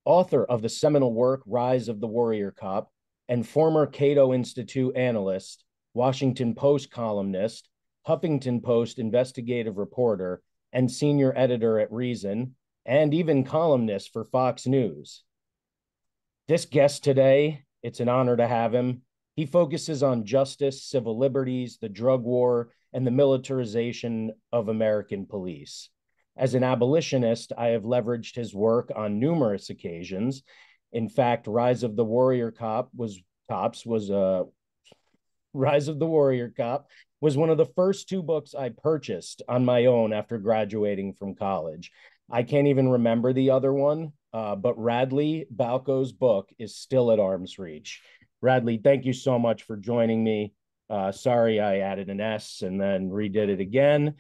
author of the seminal work Rise of the Warrior Cop, and former Cato Institute analyst, Washington Post columnist, Huffington Post investigative reporter, and senior editor at Reason, and even columnist for Fox News. This guest today, it's an honor to have him. He focuses on justice, civil liberties, the drug war, and the militarization of American police. As an abolitionist, I have leveraged his work on numerous occasions. In fact, Rise of the Warrior Cop was Rise of the Warrior Cop was one of the first two books I purchased on my own after graduating from college. I can't even remember the other one, but Radley Balco's book is still at arm's reach. Radley, thank you so much for joining me. Sorry, I added an S and then redid it again.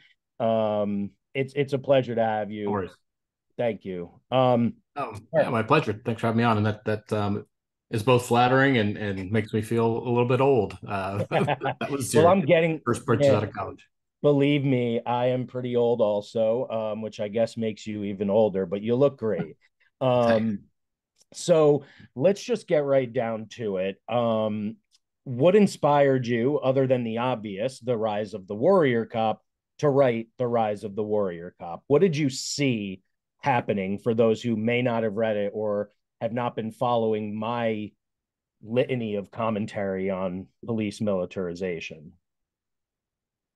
It's a pleasure to have you. No worries. Thank you. Yeah, my pleasure. Thanks for having me on. And that is both flattering and makes me feel a little bit old. That was Well, your I'm getting, first purchase yeah, out of college. believe me, I am pretty old also, which I guess makes you even older, but you look great. Thanks. Um, so let's just get right down to it. What inspired you, other than the obvious, the rise of the warrior cop, to write The Rise of the Warrior Cop? What did you see happening for those who may not have read it or have not been following my litany of commentary on police militarization?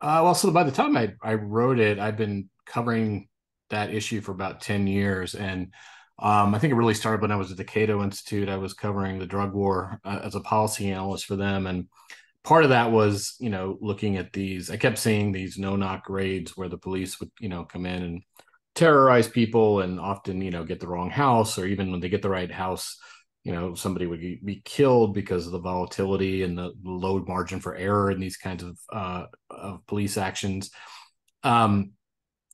So by the time I wrote it, I'd been covering that issue for about 10 years. And I think it really started when I was at the Cato Institute. I was covering the drug war as a policy analyst for them. And part of that was, looking at these, I kept seeing these no-knock raids where the police would, come in and terrorize people and often, get the wrong house, or even when they get the right house, somebody would be killed because of the volatility and the low margin for error in these kinds of police actions. And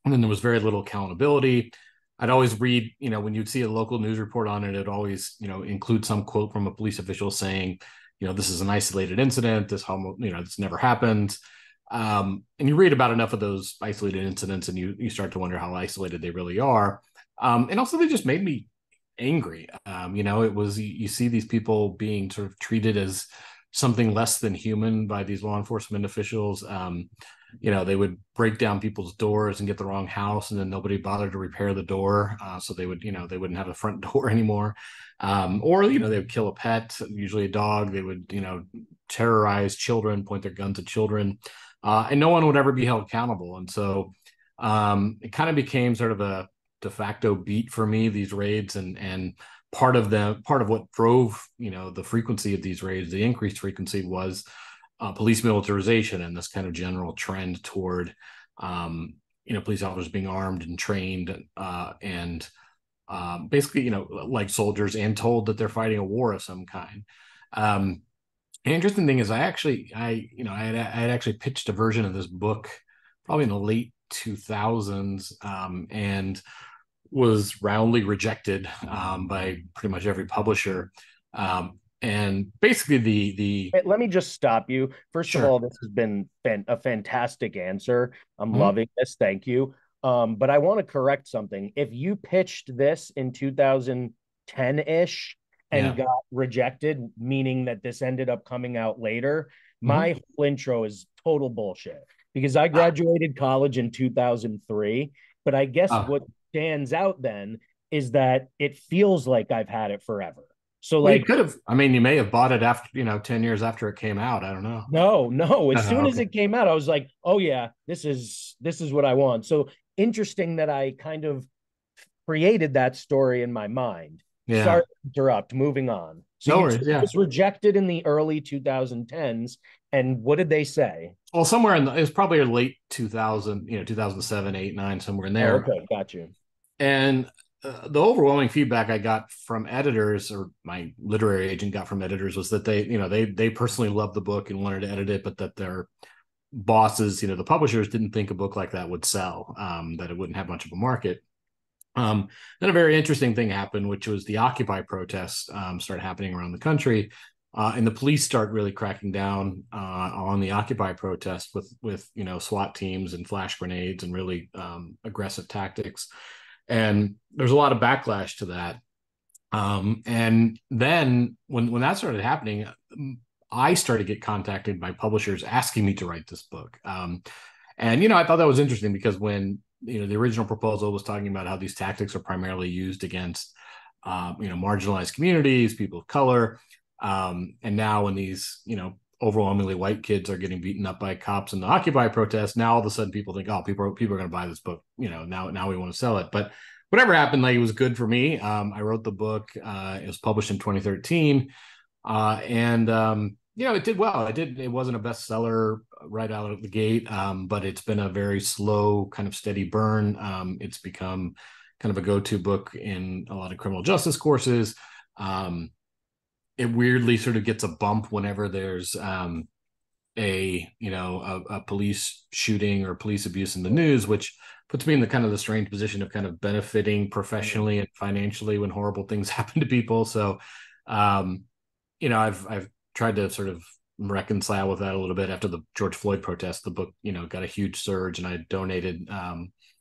then there was very little accountability. I'd always read, when you'd see a local news report on it, it'd always, include some quote from a police official saying, this is an isolated incident. This never happened. And you read about enough of those isolated incidents, and you start to wonder how isolated they really are. And also, they just made me angry. It was you see these people being sort of treated as something less than human by these law enforcement officials. They would break down people's doors and get the wrong house, and then nobody bothered to repair the door. So they wouldn't have a front door anymore. Or they would kill a pet, usually a dog. They would, terrorize children, point their guns at children, and no one would ever be held accountable. And so it kind of became sort of a de facto beat for me, these raids, and part of what drove the frequency of these raids, the increased frequency, was police militarization and this kind of general trend toward police officers being armed and trained and basically like soldiers, and told that they're fighting a war of some kind. The interesting thing is I had actually pitched a version of this book probably in the late 2000s, and was roundly rejected by pretty much every publisher. And basically the Let me just stop you. First of Sure. all, this has been a fantastic answer. I'm Mhm. loving this. Thank you. But I want to correct something. If you pitched this in 2010-ish and Yeah. got rejected, meaning that this ended up coming out later, Mhm. my whole intro is total bullshit because I Ah, graduated college in 2003. But I guess oh, what stands out then is that it feels like I've had it forever. So, well, you like, could have. I mean, you may have bought it after 10 years after it came out. I don't know. no, no. As soon as Okay. it came out, I was like, "Oh yeah, this is what I want." So interesting that I kind of created that story in my mind. Sorry Yeah. to interrupt. Moving on. So No you said worries. it Yeah. was rejected in the early 2010s, and what did they say? Well, somewhere it was probably late 2000, 2007, 8, 9, somewhere in Oh, there. okay, got you. And the overwhelming feedback I got from editors, or my literary agent got from editors, was that they personally loved the book and wanted to edit it, but that their bosses, the publishers, didn't think a book like that would sell, that it wouldn't have much of a market. Then a very interesting thing happened, which was the Occupy protests started happening around the country, and the police start really cracking down on the Occupy protest with SWAT teams and flash grenades and really aggressive tactics. And there's a lot of backlash to that. And then when that started happening, I started to get contacted by publishers asking me to write this book. And I thought that was interesting because when the original proposal was talking about how these tactics are primarily used against marginalized communities, people of color, and now when these overwhelmingly white kids are getting beaten up by cops in the Occupy protests, now all of a sudden people think, oh, people are going to buy this book. Now we want to sell it. But whatever happened, like, it was good for me. I wrote the book. It was published in 2013, and it did well. It wasn't a bestseller right out of the gate, but it's been a very slow, kind of steady burn. It's become kind of a go-to book in a lot of criminal justice courses. It weirdly sort of gets a bump whenever there's a police shooting or police abuse in the news, which puts me in the kind of the strange position of kind of benefiting professionally and financially when horrible things happen to people. So, I've tried to sort of reconcile with that a little bit. After the George Floyd protest, the book, got a huge surge, and I donated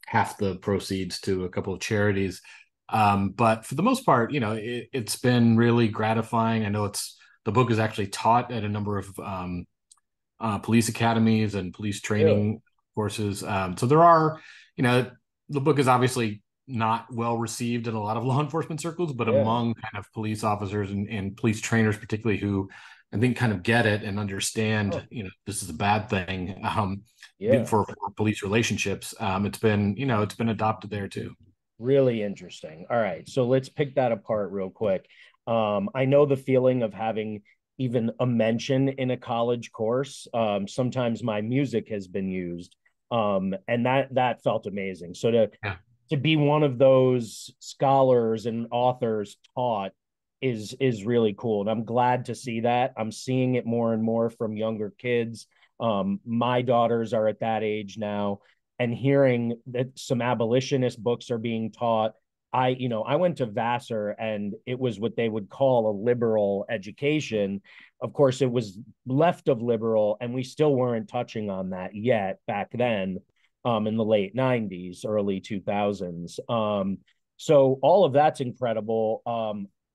half the proceeds to a couple of charities. But for the most part, it's been really gratifying. I know the book is actually taught at a number of police academies and police training courses. So there are, the book is obviously not well received in a lot of law enforcement circles, but among kind of police officers and police trainers, particularly, who I think kind of get it and understand, this is a bad thing for police relationships. It's been adopted there too. Really interesting. All right, so let's pick that apart real quick. I know the feeling of having even a mention in a college course. Sometimes my music has been used, and that felt amazing. So to be one of those scholars and authors taught is really cool, and I'm glad to see that. I'm seeing it more and more from younger kids. My daughters are at that age now, and hearing that some abolitionist books are being taught. I went to Vassar, and it was what they would call a liberal education. Of course, it was left of liberal, and we still weren't touching on that yet back then, in the late 90s, early 2000s. So all of that's incredible.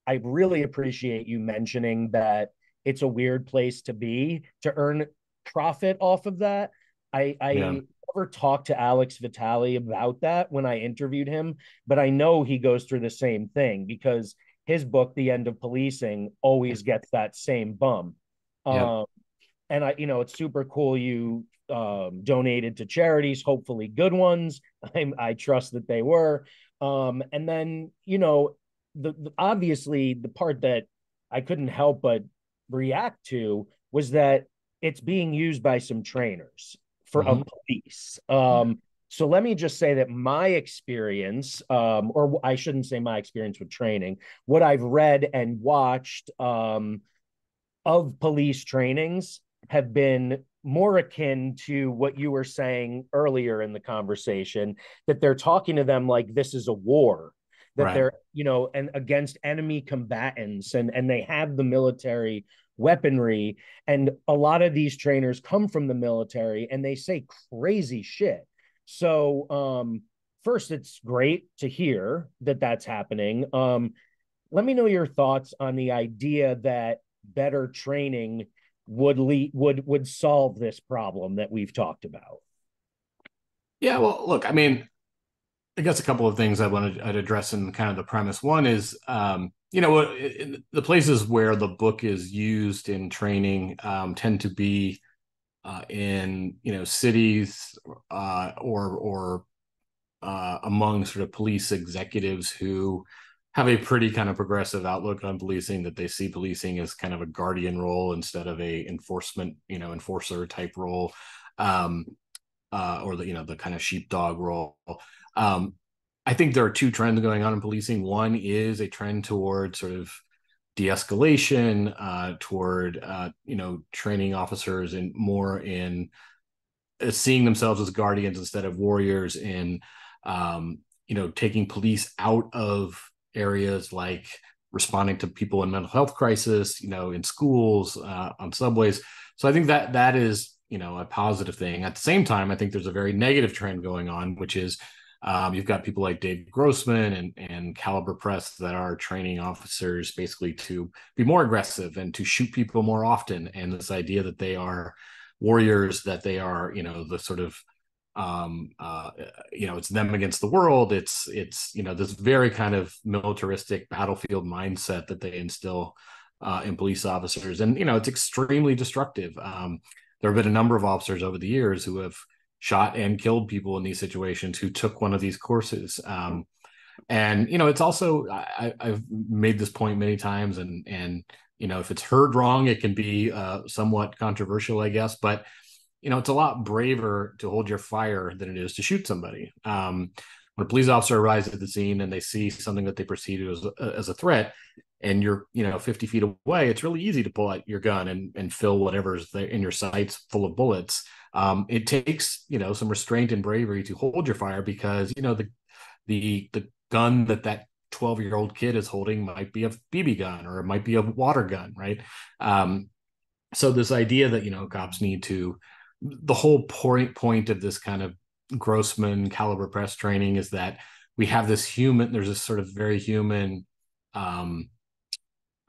I really appreciate you mentioning that it's a weird place to be to earn profit off of that. I never talked to Alex Vitale about that when I interviewed him, but I know he goes through the same thing because his book, The End of Policing, always gets that same bump. And it's super cool you donated to charities, hopefully good ones. I trust that they were. And then, obviously the part that I couldn't help but react to was that it's being used by some trainers for a police. So let me just say that my experience, or I shouldn't say my experience with training, what I've read and watched of police trainings have been more akin to what you were saying earlier in the conversation, that they're talking to them like this is a war, that they're, and against enemy combatants, and they have the military weaponry. And a lot of these trainers come from the military and they say crazy shit. So, first, it's great to hear that that's happening. Let me know your thoughts on the idea that better training would solve this problem that we've talked about. Yeah, well, look, I mean, I guess a couple of things I'd address in kind of the premise. One is, the places where the book is used in training tend to be in cities or among sort of police executives who have a pretty kind of progressive outlook on policing, that they see policing as kind of a guardian role instead of a enforcer type role, or the kind of sheepdog role. I think there are two trends going on in policing. One is a trend toward sort of de-escalation, toward training officers and more in seeing themselves as guardians instead of warriors, in taking police out of areas like responding to people in mental health crisis, in schools, on subways. So I think that is a positive thing. At the same time, I think there's a very negative trend going on, which is You've got people like Dave Grossman and Caliber Press that are training officers basically to be more aggressive and to shoot people more often. And this idea that they are warriors, that they are, the sort of it's them against the world. It's this very kind of militaristic battlefield mindset that they instill in police officers, and it's extremely destructive. There have been a number of officers over the years who have shot and killed people in these situations who took one of these courses. And it's also I've made this point many times, and if it's heard wrong, it can be somewhat controversial, I guess, but it's a lot braver to hold your fire than it is to shoot somebody. When a police officer arrives at the scene and they see something that they perceive as a threat, and you're 50 feet away, it's really easy to pull out your gun and fill whatever's there in your sights full of bullets. It takes some restraint and bravery to hold your fire, because the gun that 12-year-old kid is holding might be a BB gun, or it might be a water gun, right? So this idea that cops need to, the whole point of this kind of Grossman Caliber Press training is that we have there's this sort of very human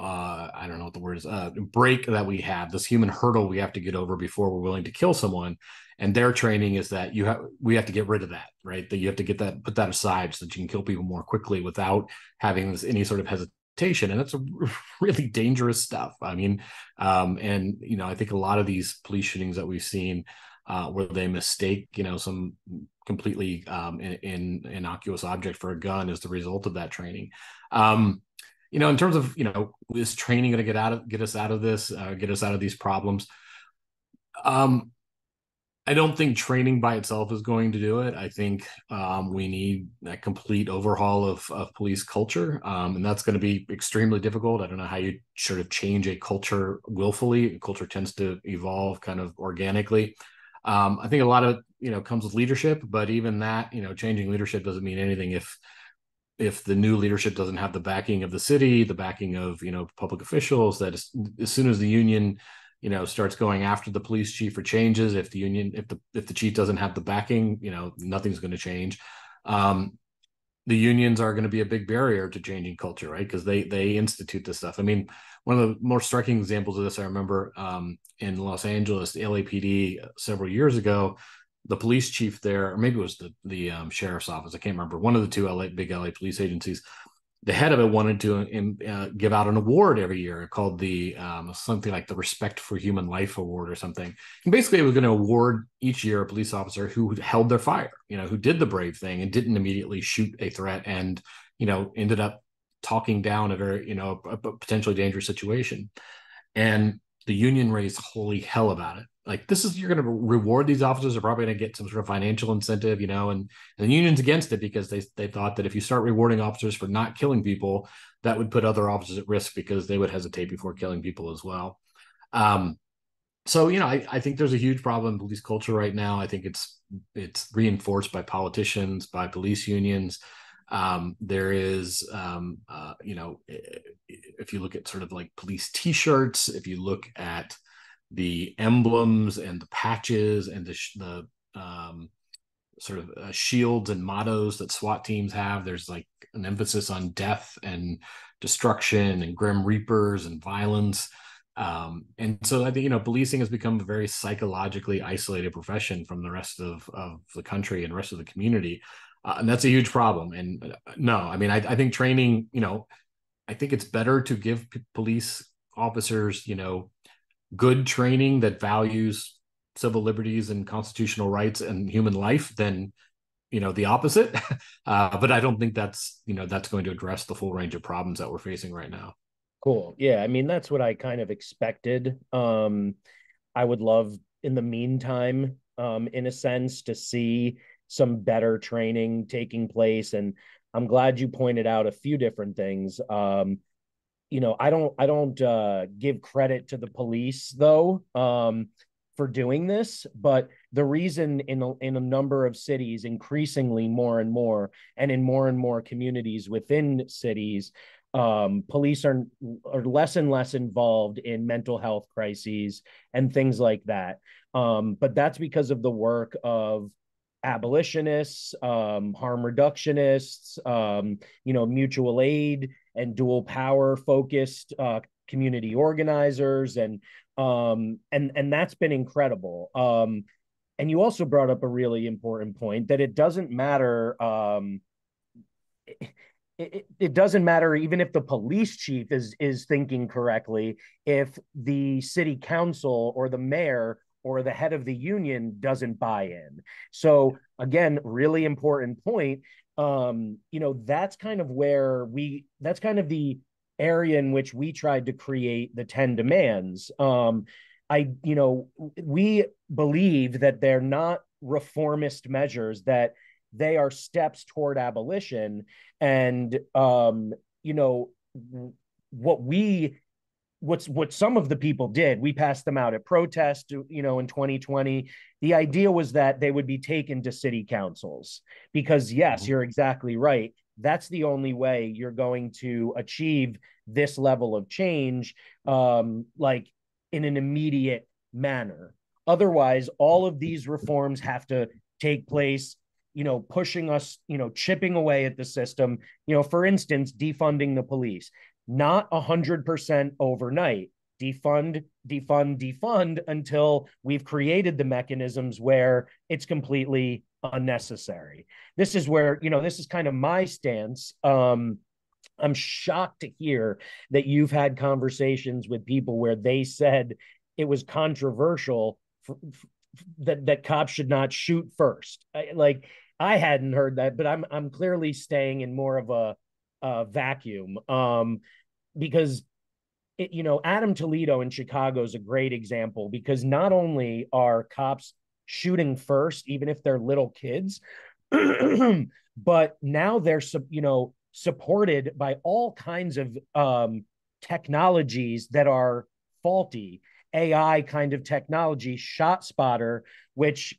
I don't know what the word is, break that we have, this human hurdle we have to get over before we're willing to kill someone. And their training is that we have to get rid of that, right? That you have to put that aside so that you can kill people more quickly without having any sort of hesitation. And that's a really dangerous stuff. I mean, and I think a lot of these police shootings that we've seen, where they mistake some completely innocuous object for a gun, is the result of that training. In terms of is training going to get us out of this, get us out of these problems? I don't think training by itself is going to do it. I think we need a complete overhaul of police culture, and that's going to be extremely difficult. I don't know how you sort of change a culture willfully. Culture tends to evolve kind of organically. I think a lot of comes with leadership, but even that, changing leadership doesn't mean anything if the new leadership doesn't have the backing of the city, the backing of public officials. That as soon as the union starts going after the police chief for changes, if the chief doesn't have the backing, nothing's going to change. The unions are going to be a big barrier to changing culture, right? Because they institute this stuff. I mean, one of the more striking examples of this, I remember in Los Angeles, the LAPD several years ago, the police chief there, or maybe it was the sheriff's office, I can't remember, one of the two big LA police agencies, the head of it wanted to give out an award every year called the something like the Respect for Human Life Award or something. And basically it was going to award each year a police officer who held their fire, who did the brave thing and didn't immediately shoot a threat and, ended up talking down a very, a potentially dangerous situation. And the union raised holy hell about it. Like, you're going to reward these officers, are probably going to get some sort of financial incentive, and the union's against it because they thought that if you start rewarding officers for not killing people, that would put other officers at risk because they would hesitate before killing people as well. So, I think there's a huge problem in police culture right now. I think it's reinforced by politicians, by police unions. There is, if you look at sort of like police T-shirts, if you look at the emblems and the patches and the sort of shields and mottos that SWAT teams have, there's like an emphasis on death and destruction and grim reapers and violence. And so I think, policing has become a very psychologically isolated profession from the rest of the country and the rest of the community. And that's a huge problem. And no, I mean, I think training, I think it's better to give police officers, good training that values civil liberties and constitutional rights and human life than, the opposite. But I don't think that's going to address the full range of problems that we're facing right now. Cool. Yeah. I mean, that's what I kind of expected. I would love in the meantime, in a sense, to see some better training taking place. And I'm glad you pointed out a few different things. I don't give credit to the police though, for doing this, but the reason in a number of cities, increasingly more and more, and in more and more communities within cities, police are less and less involved in mental health crises and things like that. But that's because of the work of abolitionists, harm reductionists, mutual aid and dual power focused community organizers, and that's been incredible. And you also brought up a really important point that it doesn't matter. It doesn't matter even if the police chief is thinking correctly, if the city council or the mayor or the head of the union doesn't buy in. So again, really important point. That's kind of that's kind of the area in which we tried to create the 10 demands. We believe that they're not reformist measures, that they are steps toward abolition. And what we what some of the people did, we passed them out at protest, in 2020. The idea was that they would be taken to city councils, because yes, you're exactly right. That's the only way you're going to achieve this level of change, like in an immediate manner. Otherwise, all of these reforms have to take place, pushing us, chipping away at the system. For instance, defunding the police, not 100% overnight. Defund, defund, defund until we've created the mechanisms where it's completely unnecessary. This is where, this is kind of my stance. I'm shocked to hear that you've had conversations with people where they said it was controversial that cops should not shoot first. I hadn't heard that, but I'm clearly staying in more of a vacuum, because Adam Toledo in Chicago is a great example, because not only are cops shooting first, even if they're little kids, but now they're supported by all kinds of technologies that are faulty. AI kind of technology, ShotSpotter, which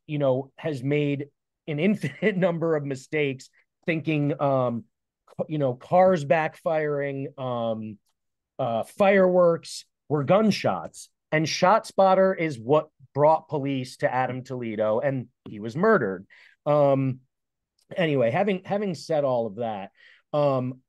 has made an infinite number of mistakes, thinking cars backfiring, fireworks were gunshots. And ShotSpotter is what brought police to Adam Toledo, and he was murdered. Anyway, having said all of that,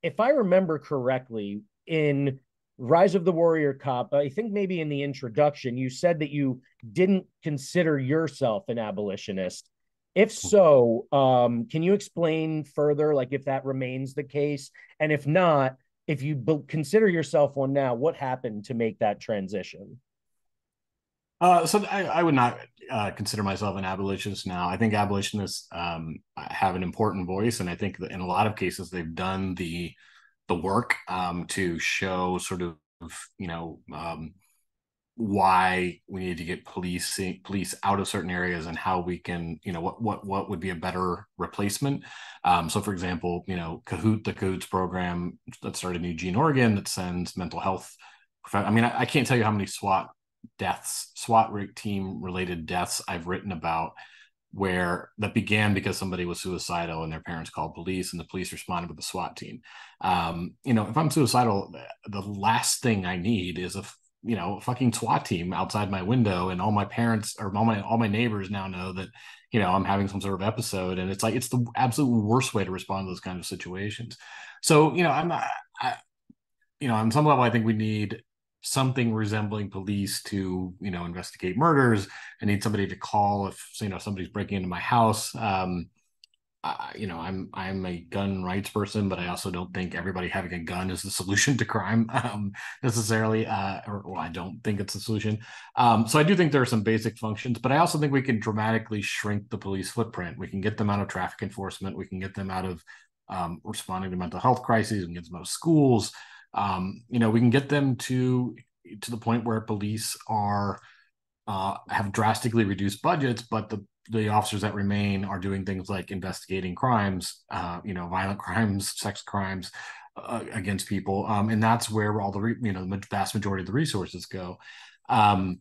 if I remember correctly, in Rise of the Warrior Cop, I think maybe in the introduction, you said that you didn't consider yourself an abolitionist. If so, can you explain further, like if that remains the case? And if not, if you consider yourself one now, what happened to make that transition? So I would not consider myself an abolitionist now. I think abolitionists have an important voice, and I think that in a lot of cases they've done the work to show sort of why we need to get police out of certain areas, and how we can, what would be a better replacement. So for example, Kahoot, the Cahoots program that started in Eugene, Oregon, that sends mental health. I can't tell you how many SWAT team related deaths I've written about, where that began because somebody was suicidal and their parents called police, and the police responded with a SWAT team. If I'm suicidal, the last thing I need is a fucking SWAT team outside my window, and all my parents or all my neighbors now know that I'm having some sort of episode, and it's the absolute worst way to respond to those kind of situations. So on some level, I think we need something resembling police to investigate murders. I need somebody to call if somebody's breaking into my house. I'm a gun rights person, but I also don't think everybody having a gun is the solution to crime necessarily, or I don't think it's the solution. So I do think there are some basic functions, but I also think we can dramatically shrink the police footprint. We can get them out of traffic enforcement. We can get them out of responding to mental health crises. We can get them out of schools. We can get them to the point where police are have drastically reduced budgets, but the officers that remain are doing things like investigating crimes, violent crimes, sex crimes against people, and that's where all the vast majority of the resources go. I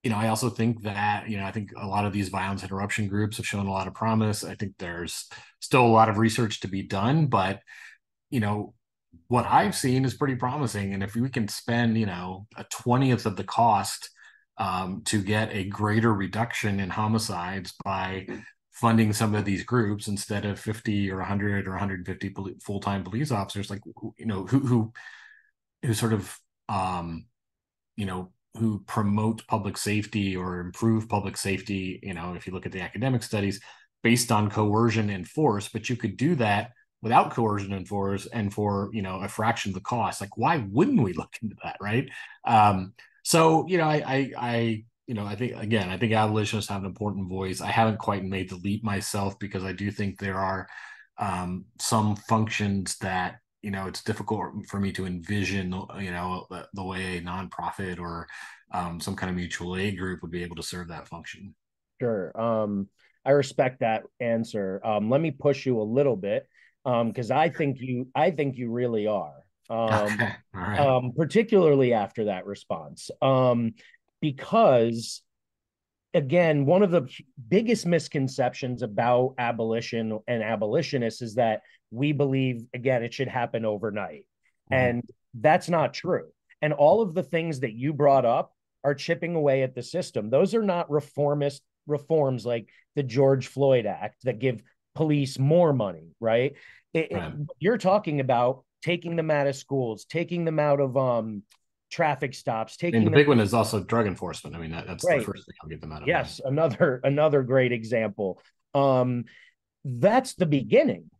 also think that I think a lot of these violence interruption groups have shown a lot of promise. I think there's still a lot of research to be done, but what I've seen is pretty promising. And if we can spend, a 20th of the cost to get a greater reduction in homicides by funding some of these groups instead of 50 or 100 or 150 full-time police officers, like, who sort of, who promote public safety or improve public safety, if you look at the academic studies, based on coercion and force. But you could do that without coercion and force, and for, a fraction of the cost. Like, why wouldn't we look into that, right? So, I think, again, I think abolitionists have an important voice. I haven't quite made the leap myself, because I do think there are some functions that, it's difficult for me to envision, the way a nonprofit or some kind of mutual aid group would be able to serve that function. Sure. I respect that answer. Let me push you a little bit, because I think you really are. Okay. All right. Particularly after that response. Because again, one of the biggest misconceptions about abolition and abolitionists is that we believe, again, it should happen overnight. Mm-hmm. And that's not true. And all of the things that you brought up are chipping away at the system. Those are not reformist reforms like the George Floyd Act that give police more money, right? Right. You're talking about taking them out of schools, taking them out of traffic stops, And the taking them big one is also drug enforcement. I mean, that's the right. first thing I'll get them out of. Yes, another great example. That's the beginning.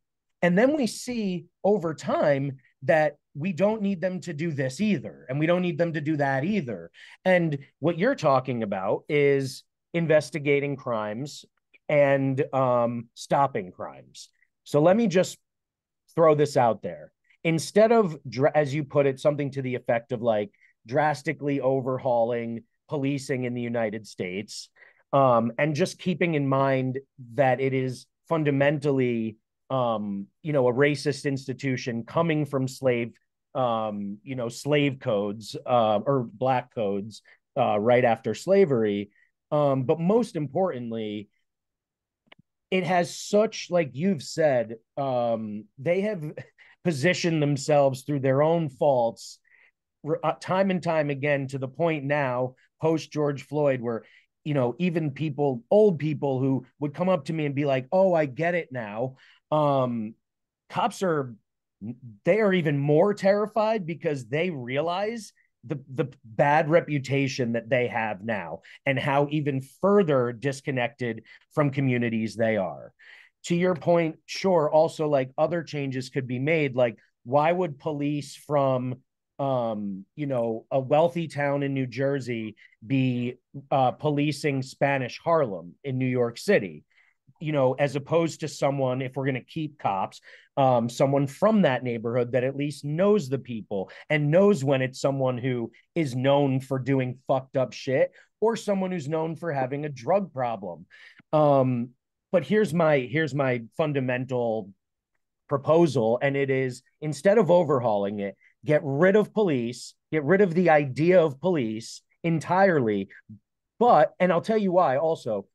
And then we see over time that we don't need them to do this either. And we don't need them to do that either. And what you're talking about is investigating crimes and stopping crimes. So let me just throw this out there. Instead of, as you put it, something to the effect of like drastically overhauling policing in the United States, and just keeping in mind that it is fundamentally, a racist institution coming from slave codes, or black codes, right after slavery. But most importantly, it has such, like you've said, they have positioned themselves through their own faults, time and time again, to the point now post George Floyd where, even old people who would come up to me and be like, oh, I get it now. Cops they are even more terrified because they realize the bad reputation that they have now and how even further disconnected from communities they are. To your point, sure, also like other changes could be made. Like, why would police from a wealthy town in New Jersey be policing Spanish Harlem in New York City? As opposed to someone, if we're going to keep cops, someone from that neighborhood that at least knows the people and knows when it's someone who is known for doing fucked up shit or someone who's known for having a drug problem. But here's my fundamental proposal, and it is, instead of overhauling it, get rid of police, get rid of the idea of police entirely. But, and I'll tell you why also,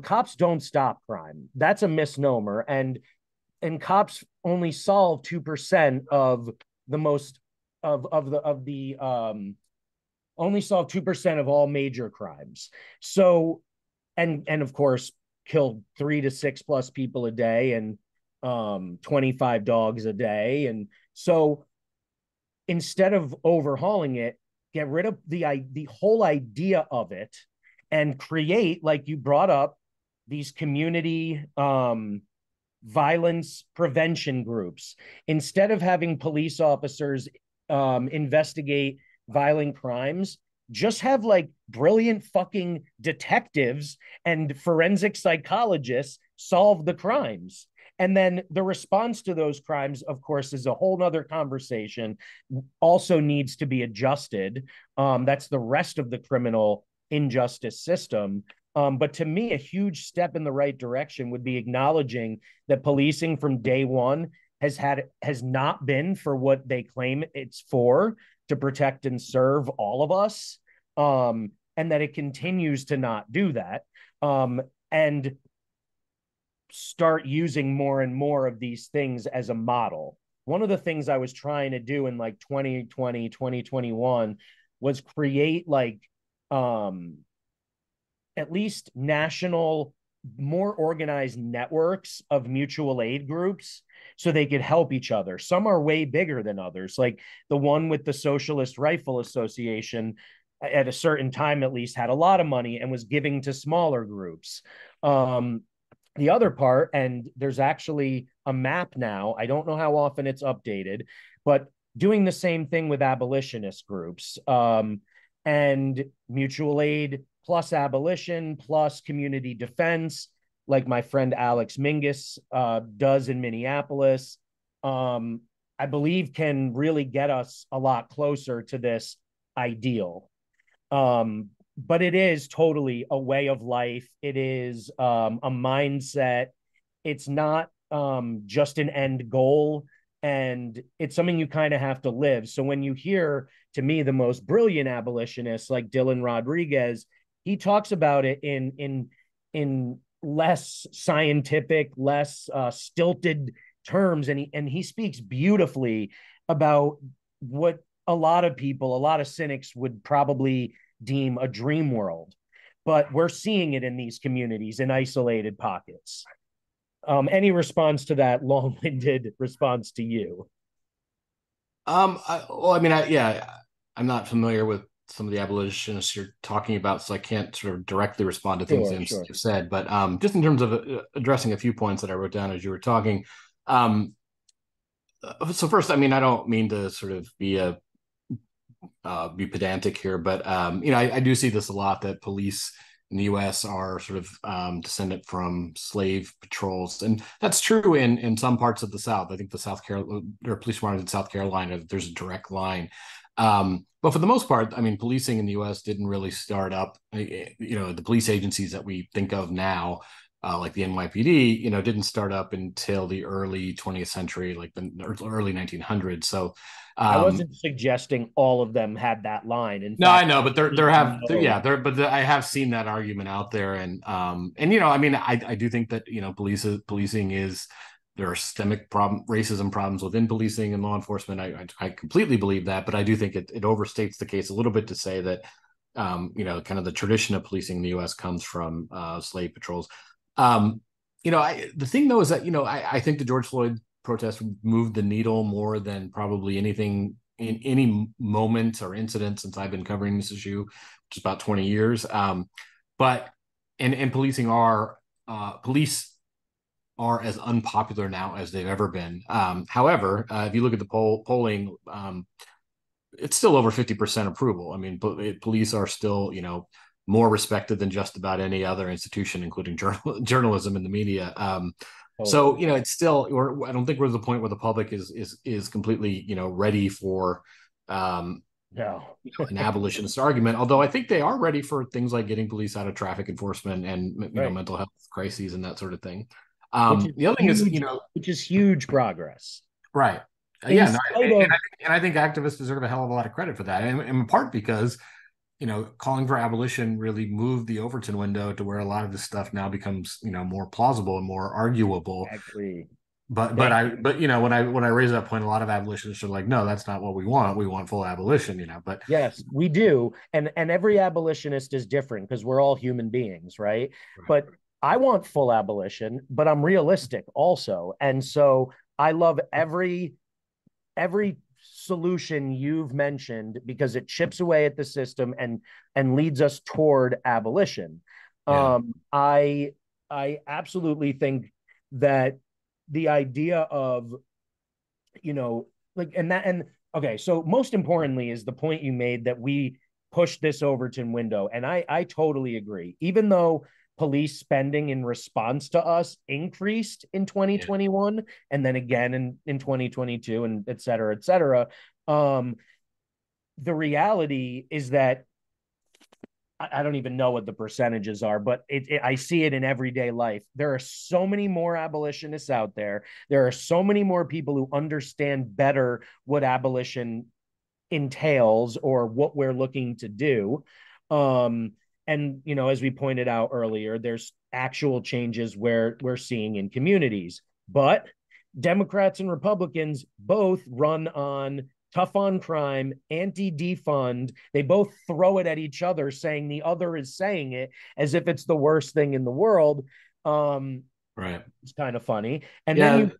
cops don't stop crime. That's a misnomer. And cops only solve 2% of the most of the only solve 2% of all major crimes. So, and of course, kill 3 to 6 plus people a day and 25 dogs a day. And so instead of overhauling it, get rid of the whole idea of it and create, like you brought up, these community violence prevention groups. Instead of having police officers investigate violent crimes, just have like brilliant fucking detectives and forensic psychologists solve the crimes. And then the response to those crimes, of course, is a whole nother conversation, also needs to be adjusted. That's the rest of the criminal injustice system. But to me, a huge step in the right direction would be acknowledging that policing from day one has not been for what they claim it's for, to protect and serve all of us, and that it continues to not do that, and start using more and more of these things as a model. One of the things I was trying to do in like 2020, 2021 was create like at least national more organized networks of mutual aid groups so they could help each other. Some are way bigger than others, like the one with the Socialist Rifle Association at a certain time at least had a lot of money and was giving to smaller groups. The other part, and there's actually a map now, I don't know how often it's updated, but doing the same thing with abolitionist groups, and mutual aid plus abolition plus community defense, like my friend Alex Mingus does in Minneapolis, I believe can really get us a lot closer to this ideal. But it is totally a way of life. It is a mindset. It's not just an end goal, and it's something you kind of have to live. So when you hear, to me, the most brilliant abolitionists like Dylan Rodriguez, he talks about it in less scientific, less stilted terms, and he speaks beautifully about what a lot of people, a lot of cynics would probably deem a dream world, but we're seeing it in these communities in isolated pockets. Any response to that long-winded response to you? Yeah, I'm not familiar with some of the abolitionists you're talking about, so I can't sort of directly respond to things Sure. you've said. But just in terms of addressing a few points that I wrote down as you were talking, um, so first, I mean, I don't mean to sort of be pedantic here, but I do see this a lot, that police in the U.S. are sort of descendant from slave patrols, and that's true in some parts of the South. I think the South Carolina or police departments in South Carolina, there's a direct line. But for the most part, I mean, policing in the U.S. didn't really start up. The police agencies that we think of now, like the NYPD, didn't start up until the early 20th century, like the early 1900s. So I wasn't suggesting all of them had that line. In no, I fact, know, but I have seen that argument out there, and I mean, I do think that policing is, there are systemic racism problems within policing and law enforcement. I completely believe that, but I do think it overstates the case a little bit to say that kind of the tradition of policing in the U.S. comes from slave patrols. The thing though is that I think the George Floyd protest moved the needle more than probably anything in any moment or incident since I've been covering this issue, which is about 20 years. But policing police are as unpopular now as they've ever been. However, if you look at the polling, it's still over 50% approval. I mean, police are still, more respected than just about any other institution, including journalism and the media. So it's still, I don't think we're at the point where the public is completely ready for no. An abolitionist argument. Although I think they are ready for things like getting police out of traffic enforcement and mental health crises and that sort of thing. The other thing is which is huge progress, right? And I think activists deserve a hell of a lot of credit for that, and in part because calling for abolition really moved the Overton window to where a lot of this stuff now becomes, more plausible and more arguable. Exactly. But when I raise that point, a lot of abolitionists are like, no, that's not what we want. We want full abolition, But yes, we do, and every abolitionist is different because we're all human beings, right? But I want full abolition, but I'm realistic also, and so I love every solution you've mentioned because it chips away at the system and leads us toward abolition. Yeah. I absolutely think that the idea of okay, so most importantly is the point you made that we push this Overton window, and I totally agree. Even though police spending in response to us increased in 2021 and then again in 2022 and et cetera, the reality is that I don't even know what the percentages are, but I see it in everyday life. There are so many more abolitionists out there. There are so many more people who understand better what abolition entails or what we're looking to do. And as we pointed out earlier, there's actual changes where we're seeing in communities, but Democrats and Republicans both run on tough on crime, anti-defund. They both throw it at each other, saying the other is saying it as if it's the worst thing in the world. Right. It's kind of funny. And then Yeah. you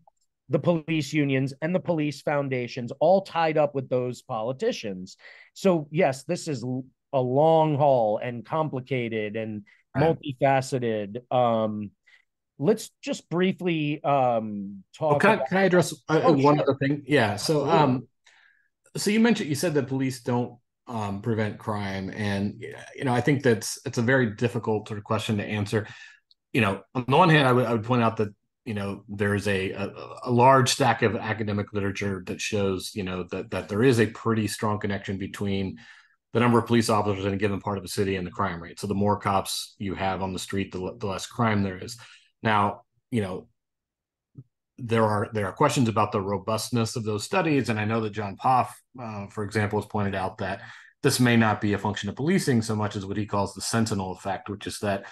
the police unions and the police foundations all tied up with those politicians. So yes, this is a long haul and complicated and Right. multifaceted. Let's just briefly Well, talk about. can I address Oh, one sure, other thing? Yeah. absolutely. So you said that police don't prevent crime, and I think it's a very difficult sort of question to answer. On the one hand, I would point out that there's a large stack of academic literature that shows that there is a pretty strong connection between the number of police officers in a given part of the city and the crime rate. So the more cops you have on the street, the less crime there is. Now, there are questions about the robustness of those studies, and I know that John Poff, for example, has pointed out that this may not be a function of policing so much as what he calls the sentinel effect, which is that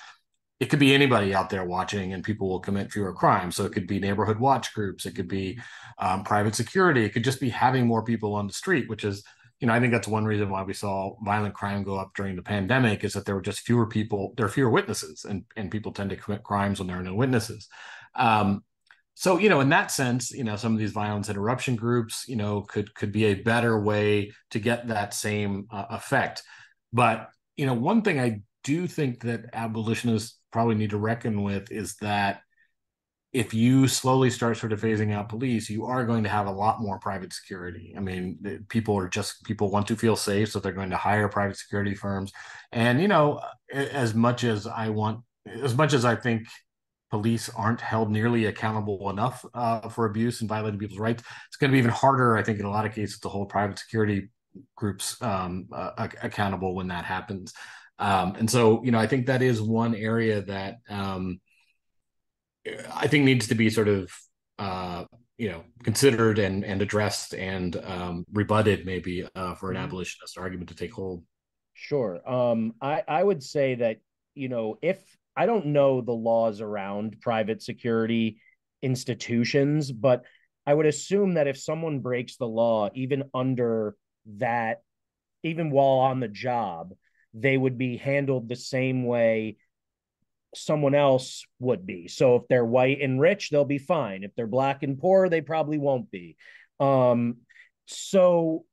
it could be anybody out there watching and people will commit fewer crimes. So it could be neighborhood watch groups, it could be private security, it could just be having more people on the street, which is, I think that's one reason why we saw violent crime go up during the pandemic, is that there were just fewer people, there are fewer witnesses, and people tend to commit crimes when there are no witnesses. So, in that sense, some of these violence interruption groups, could be a better way to get that same effect. But, one thing I do think that abolitionists probably need to reckon with is that if you slowly start sort of phasing out police, you are going to have a lot more private security. I mean, people want to feel safe, so they're going to hire private security firms. And, as much as I think police aren't held nearly accountable enough for abuse and violating people's rights, it's going to be even harder, I think, in a lot of cases, to hold private security groups accountable when that happens. And so, I think that is one area that I think needs to be sort of, considered and addressed and rebutted, maybe, for an Mhm. abolitionist argument to take hold. Sure. I would say that, if I don't know the laws around private security institutions, but I would assume that if someone breaks the law, even under that, even while on the job, they would be handled the same way someone else would be. So if they're white and rich, they'll be fine. If they're black and poor, they probably won't be. Um, so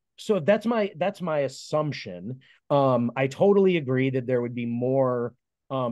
that's my assumption. I totally agree that there would be more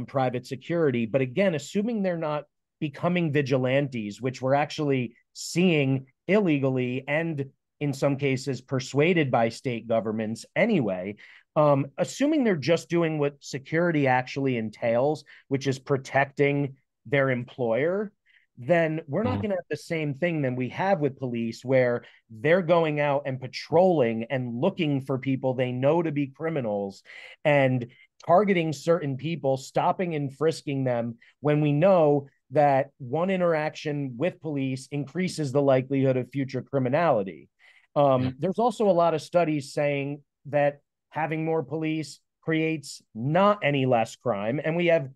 private security, but again, assuming they're not becoming vigilantes, which we're actually seeing illegally and in some cases persuaded by state governments anyway. Assuming they're just doing what security actually entails, which is protecting their employer, then we're not Mhm. going to have the same thing than we have with police, where they're going out and patrolling and looking for people they know to be criminals and targeting certain people, stopping and frisking them when we know that one interaction with police increases the likelihood of future criminality. Yeah. There's also a lot of studies saying that having more police creates not any less crime. And we have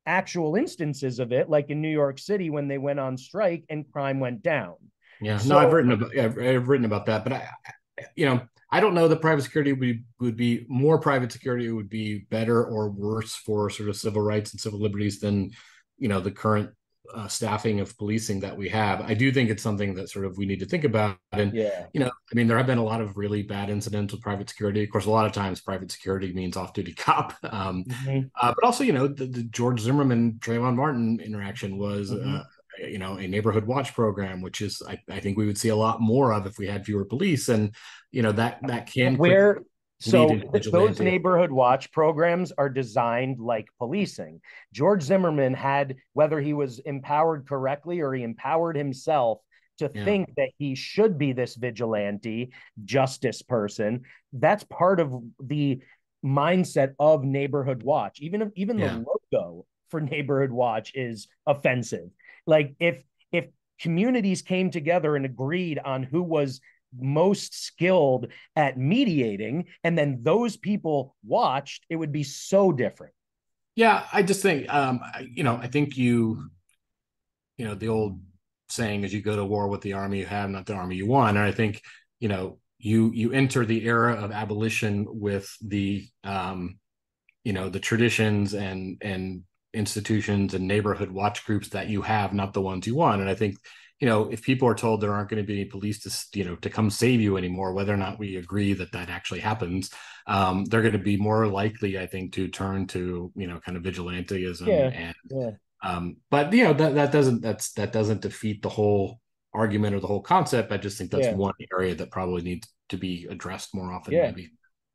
actual instances of it, like in New York City when they went on strike and crime went down. Yeah, no, So, I've written about that, but I don't know that private security would be more private security would be better or worse for sort of civil rights and civil liberties than the current staffing of policing that we have. I do think it's something that sort of we need to think about, and yeah. I mean, there have been a lot of really bad incidents with private security. Of course, a lot of times private security means off-duty cop, Mm-hmm. but also the George Zimmerman Trayvon Martin interaction was. Mm-hmm. A neighborhood watch program, which is I think we would see a lot more of if we had fewer police, and that can quickly Where lead so into those vigilante. neighborhood watch programs are designed like policing. George Zimmerman had, whether he was empowered correctly or he empowered himself to Yeah, think that he should be this vigilante justice person, that's part of the mindset of neighborhood watch. Even the yeah, logo for neighborhood watch is offensive. Like if communities came together and agreed on who was most skilled at mediating and then those people watched, it would be so different. yeah. I just think I think the old saying is you go to war with the army you have, not the army you won. And I think you enter the era of abolition with the the traditions and institutions and neighborhood watch groups that you have, not the ones you want. And I think, if people are told there aren't going to be any police to come save you anymore, whether or not we agree that that actually happens, they're going to be more likely, I think, to turn to, kind of vigilantism. Yeah. And Yeah. but that doesn't defeat the whole argument or the whole concept. I just think that's Yeah. one area that probably needs to be addressed more often, Yeah. maybe.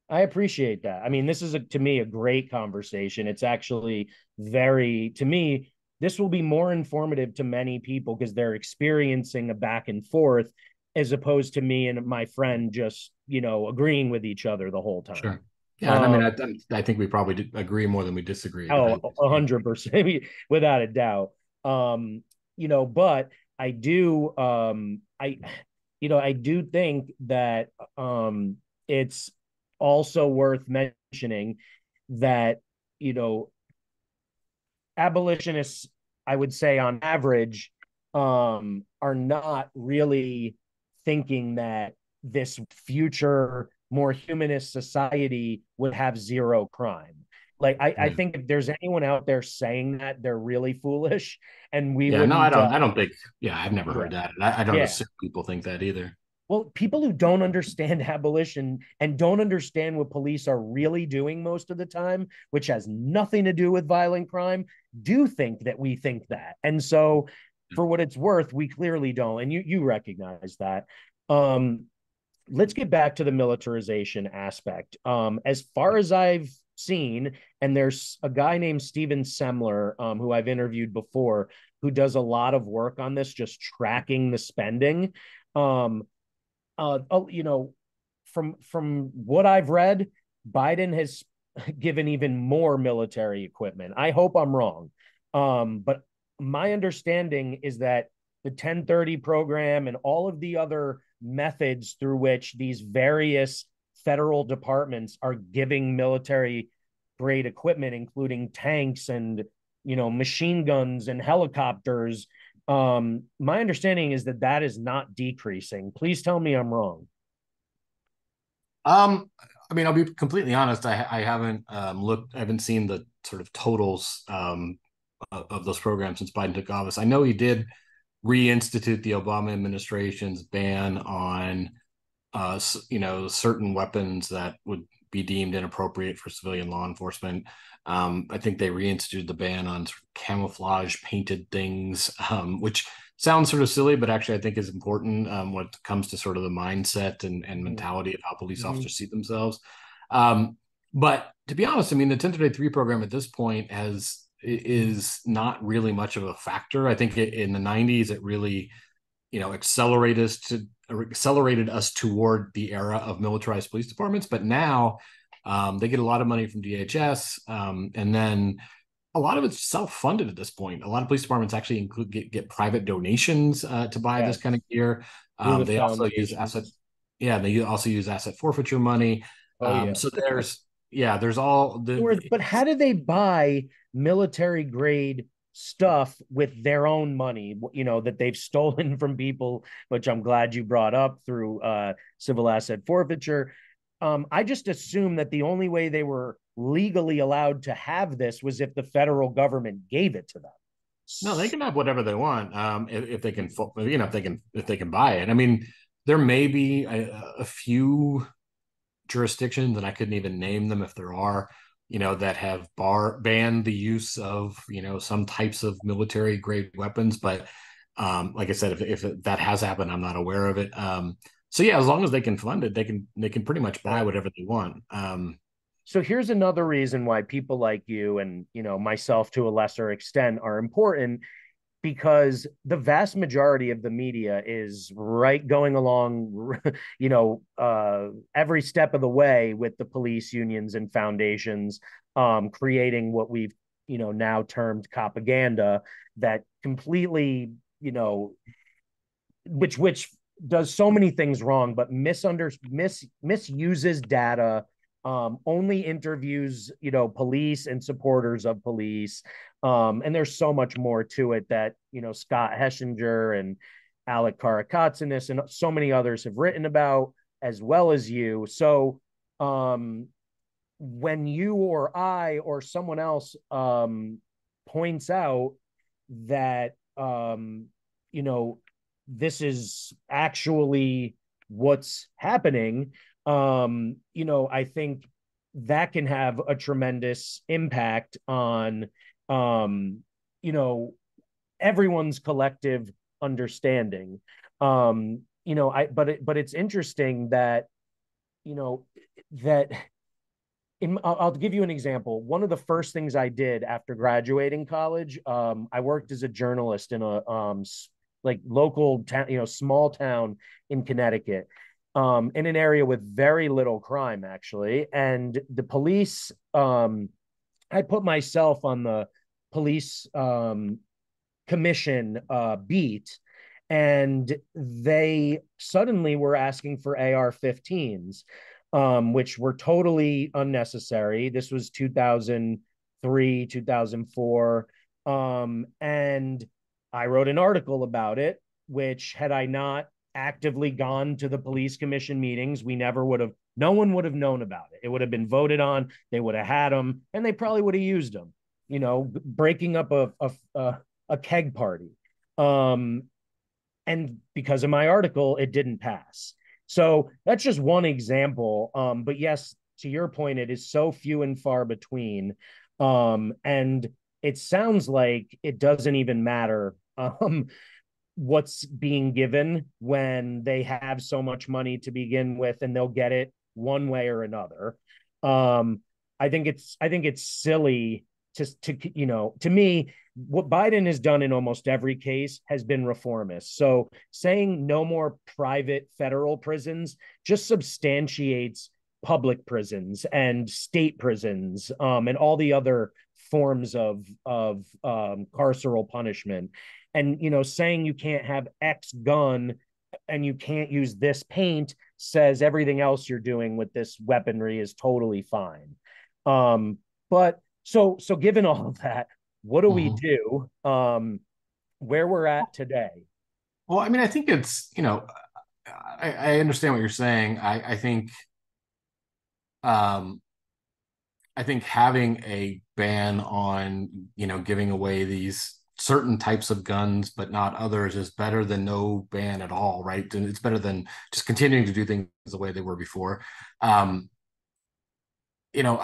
I appreciate that. I mean, this is to me a great conversation. It's actually to me, this will be more informative to many people because they're experiencing a back and forth as opposed to me and my friend just, agreeing with each other the whole time. Sure. Yeah, and I mean, Um, I think we probably agree more than we disagree. oh, 100%, without a doubt. Um, but I do, I do think that it's also worth mentioning that, you know, abolitionists, I would say on average, are not really thinking that this future, more humanist society would have zero crime. Like, I Yeah. think if there's anyone out there saying that, they're really foolish, and we Yeah, no, wouldn't. I don't think. Yeah, I've never Yeah, heard that. I don't yeah. assume people think that either. Well, people who don't understand abolition and don't understand what police are really doing most of the time, which has nothing to do with violent crime, do think that we think that. And so, for what it's worth, we clearly don't. And you recognize that. Um, let's get back to the militarization aspect. As far as I've seen, and there's a guy named Steven Semler, who I've interviewed before, who does a lot of work on this, just tracking the spending. Um, you know, from what I've read, Biden has given even more military equipment. I hope I'm wrong, but my understanding is that the 1030 program and all of the other methods through which these various federal departments are giving military grade equipment, including tanks and machine guns and helicopters. My understanding is that that is not decreasing. Please tell me I'm wrong. Um, I mean, I'll be completely honest. I haven't looked. I haven't seen the sort of totals of those programs since Biden took office. I know he did reinstitute the Obama administration's ban on certain weapons that would be deemed inappropriate for civilian law enforcement. I think they reinstituted the ban on sort of camouflage painted things, which sounds sort of silly, but actually I think is important when it comes to sort of the mindset and mentality of how police Mm-hmm. officers see themselves. Um, but to be honest, I mean, the 1033 program at this point is not really much of a factor. I think in the 90s, it really, accelerated us toward the era of militarized police departments. But now they get a lot of money from DHS, and then a lot of it's self-funded at this point. A lot of police departments actually get private donations to buy this kind of Yes, gear. through the They also use foundations. they also use asset forfeiture money. Oh yeah. So there's all But how do they buy military grade stuff with their own money, that they've stolen from people, which I'm glad you brought up through civil asset forfeiture. I just assume that the only way they were legally allowed to have this was if the federal government gave it to them. No, they can have whatever they want if they can, if they can buy it. I mean, there may be a few jurisdictions, and I couldn't even name them if there are, that have banned the use of, some types of military grade weapons. But like I said, if that has happened, I'm not aware of it. So yeah, as long as they can fund it, they can pretty much buy whatever they want. So here's another reason why people like you and myself to a lesser extent are important, because the vast majority of the media is right going along, every step of the way with the police unions and foundations, creating what we've, now termed propaganda that completely, which does so many things wrong, but misuses data, only interviews, police and supporters of police. And there's so much more to it that, Scott Heschinger and Alec Karakatsanis and so many others have written about, as well as you. So when you or I or someone else points out that you know, this is actually what's happening, you know, I think that can have a tremendous impact on you know, everyone's collective understanding. You know, but it's interesting that, you know, that I'll give you an example. One of the first things I did after graduating college, I worked as a journalist in a like local town, you know, small town in Connecticut, in an area with very little crime actually. And the police, I put myself on the police commission beat, and they suddenly were asking for AR-15s, which were totally unnecessary. This was 2003, 2004. And I wrote an article about it, which, had I not actively gone to the police commission meetings, we never would have, no one would have known about it. It would have been voted on, they would have had them, and they probably would have used them, you know, breaking up a keg party. Um, and because of my article, it didn't pass. So that's just one example. But yes, to your point, it is so few and far between. And it sounds like it doesn't even matter what's being given when they have so much money to begin with, and they'll get it one way or another. Um, I think it's silly to you know, to me, what Biden has done in almost every case has been reformist. So saying no more private federal prisons just substantiates public prisons and state prisons, and all the other forms of carceral punishment. And you know, saying you can't have X gun and you can't use this paint says everything else you're doing with this weaponry is totally fine. But so given all of that, what do we Mhm. do where we're at today? Well, I mean, I think it's, you know, I understand what you're saying. Um, I think having a ban on, you know, giving away these certain types of guns, but not others, is better than no ban at all, right? And it's better than just continuing to do things the way they were before. Um, you know,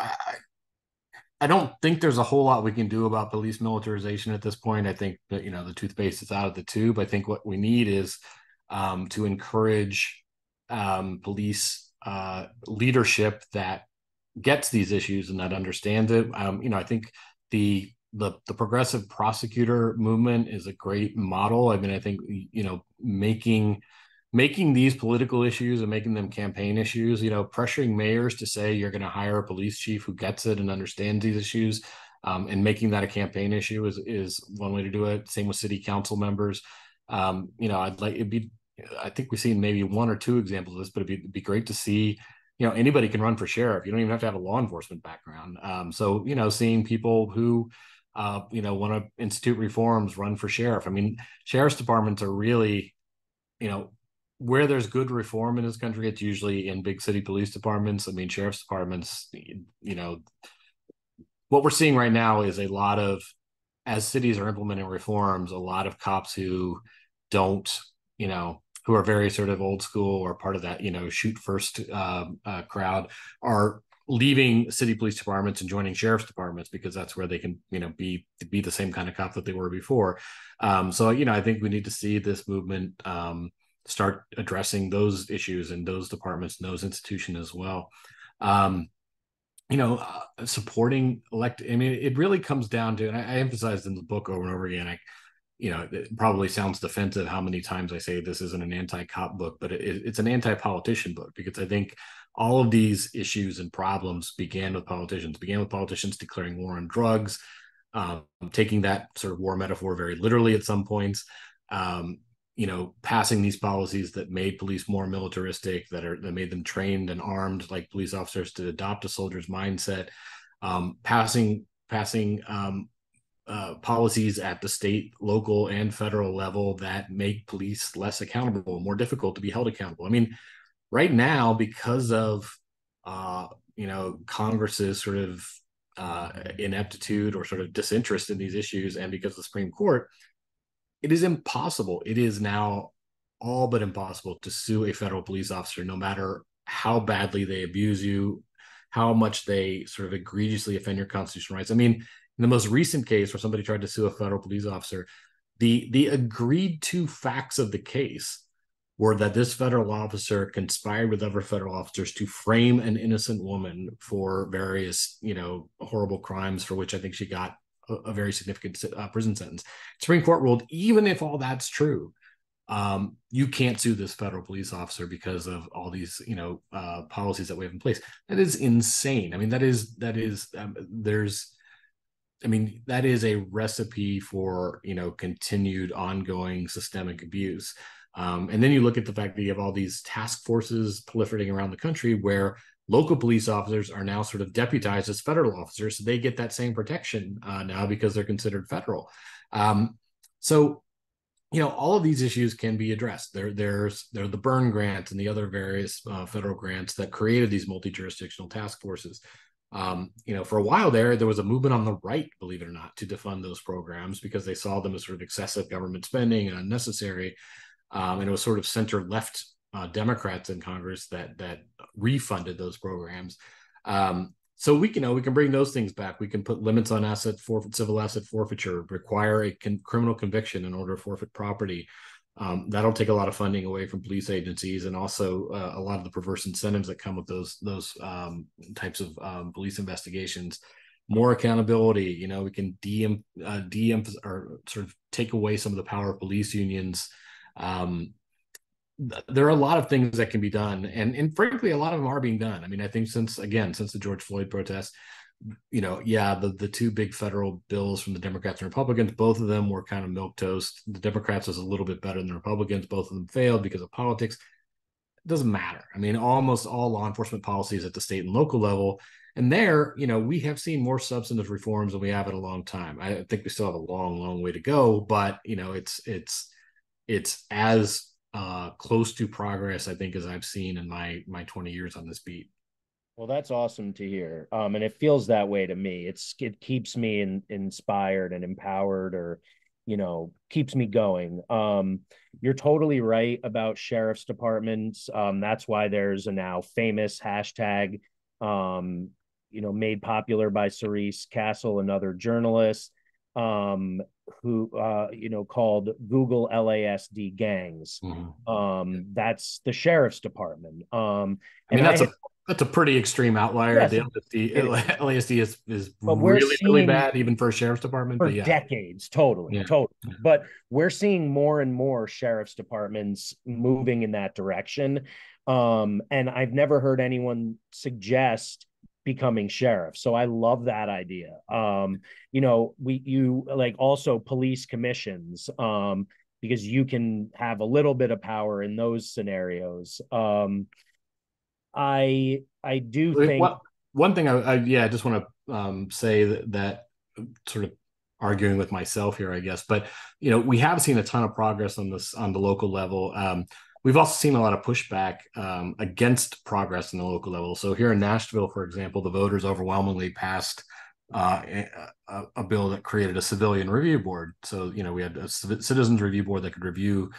I don't think there's a whole lot we can do about police militarization at this point. I think that, you know, the toothpaste is out of the tube. I think what we need is to encourage police leadership that gets these issues and that understands it. You know, I think the progressive prosecutor movement is a great model. I mean, I think, you know, making these political issues and making them campaign issues, you know, pressuring mayors to say you're going to hire a police chief who gets it and understands these issues, and making that a campaign issue is one way to do it. Same with city council members. You know, I think we've seen maybe one or two examples of this, but it'd be great to see, you know, anybody can run for sheriff. You don't even have to have a law enforcement background. So, you know, seeing people who, you know, want to institute reforms run for sheriff. I mean, sheriff's departments are really, you know, where there's good reform in this country, it's usually in big city police departments. I mean, sheriff's departments, you know, what we're seeing right now is a lot of, as cities are implementing reforms, a lot of cops who don't, you know, who are very sort of old school or part of that, you know, shoot first crowd, are leaving city police departments and joining sheriff's departments because that's where they can, you know, be the same kind of cop that they were before. So, you know, I think we need to see this movement start addressing those issues in those departments and those institutions as well. Um, you know, supporting elect. I mean, it really comes down to, and I emphasized in the book over and over again. You know, it probably sounds defensive how many times I say this isn't an anti-cop book, but it's an anti-politician book, because I think all of these issues and problems began with politicians declaring war on drugs, taking that sort of war metaphor very literally at some points. You know, passing these policies that made police more militaristic, that made them trained and armed like police officers to adopt a soldier's mindset, passing policies at the state, local, and federal level that make police less accountable, more difficult to be held accountable. I mean, right now, because of you know, Congress's sort of ineptitude or sort of disinterest in these issues, and because of the Supreme Court, it is impossible. It is now all but impossible to sue a federal police officer, no matter how badly they abuse you, how much they sort of egregiously offend your constitutional rights. I mean, in the most recent case where somebody tried to sue a federal police officer, the agreed to facts of the case were that this federal officer conspired with other federal officers to frame an innocent woman for various, horrible crimes for which I think she got a very significant prison sentence. Supreme Court ruled, even if all that's true, you can't sue this federal police officer because of all these, policies that we have in place. That is insane. I mean, that is a recipe for, continued ongoing systemic abuse. And then you look at the fact that you have all these task forces proliferating around the country where local police officers are now sort of deputized as federal officers. So they get that same protection now because they're considered federal. So, all of these issues can be addressed. There's the Byrne grant and the other various federal grants that created these multi-jurisdictional task forces. For a while there was a movement on the right, believe it or not, to defund those programs because they saw them as sort of excessive government spending and unnecessary. And it was sort of center-left Democrats in Congress that refunded those programs. So we can bring those things back. We can put limits on civil asset forfeiture, require a criminal conviction in order to forfeit property. That'll take a lot of funding away from police agencies, and also a lot of the perverse incentives that come with those types of police investigations. More accountability. We can de-emphasize or sort of take away some of the power of police unions. There are a lot of things that can be done, and frankly, a lot of them are being done. I mean, I think since the George Floyd protests, the two big federal bills from the Democrats and Republicans, both of them were kind of milquetoast. The Democrats was a little bit better than the Republicans. Both of them failed because of politics. It doesn't matter. I mean, almost all law enforcement policies at the state and local level, and there, we have seen more substantive reforms than we have in a long time. I think we still have a long, long way to go, but it's as close to progress, I think, as I've seen in my 20 years on this beat. Well, that's awesome to hear. And it feels that way to me. It keeps me inspired and empowered, or, keeps me going. You're totally right about sheriff's departments. That's why there's a now famous hashtag, made popular by Cerise Castle, another journalist, who called Google LASD gangs. Mm-hmm. That's the sheriff's department. That's a pretty extreme outlier. Yes, the LASD is really bad, even for a sheriff's department. For decades, totally. But we're seeing more and more sheriff's departments moving in that direction. And I've never heard anyone suggest becoming sheriff. So I love that idea. Also police commissions, because you can have a little bit of power in those scenarios. I do think one thing I just want to say that sort of arguing with myself here, I guess, but we have seen a ton of progress on the local level. We've also seen a lot of pushback against progress in the local level. So here in Nashville, for example, the voters overwhelmingly passed a bill that created a civilian review board. So, we had a citizens review board that could review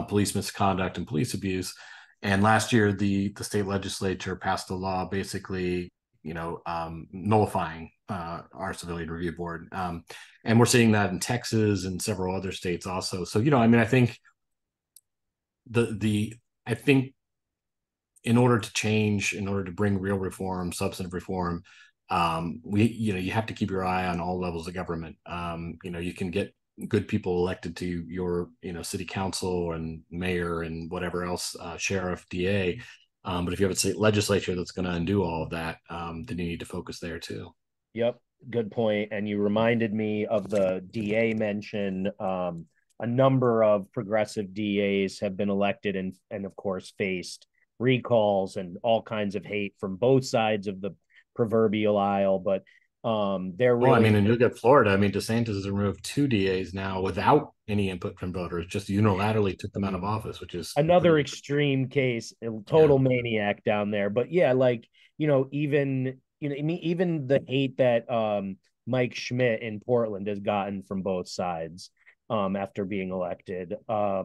police misconduct and police abuse. And last year, the state legislature passed a law basically, nullifying our civilian review board. And we're seeing that in Texas and several other states also. So, I think I think in order to bring real reform, substantive reform, you have to keep your eye on all levels of government. You can get good people elected to your, city council and mayor and whatever else, sheriff, DA. But if you have a state legislature that's going to undo all of that, then you need to focus there too. Yep. Good point. And you reminded me of the DA mention. A number of progressive DAs have been elected and of course faced recalls and all kinds of hate from both sides of the proverbial aisle. But they're really, and you look at Florida. DeSantis has removed 2 DAs now without any input from voters, just unilaterally took them out of office, which is another extreme case, a total maniac down there. But yeah, even I mean, even the hate that Mike Schmidt in Portland has gotten from both sides after being elected, by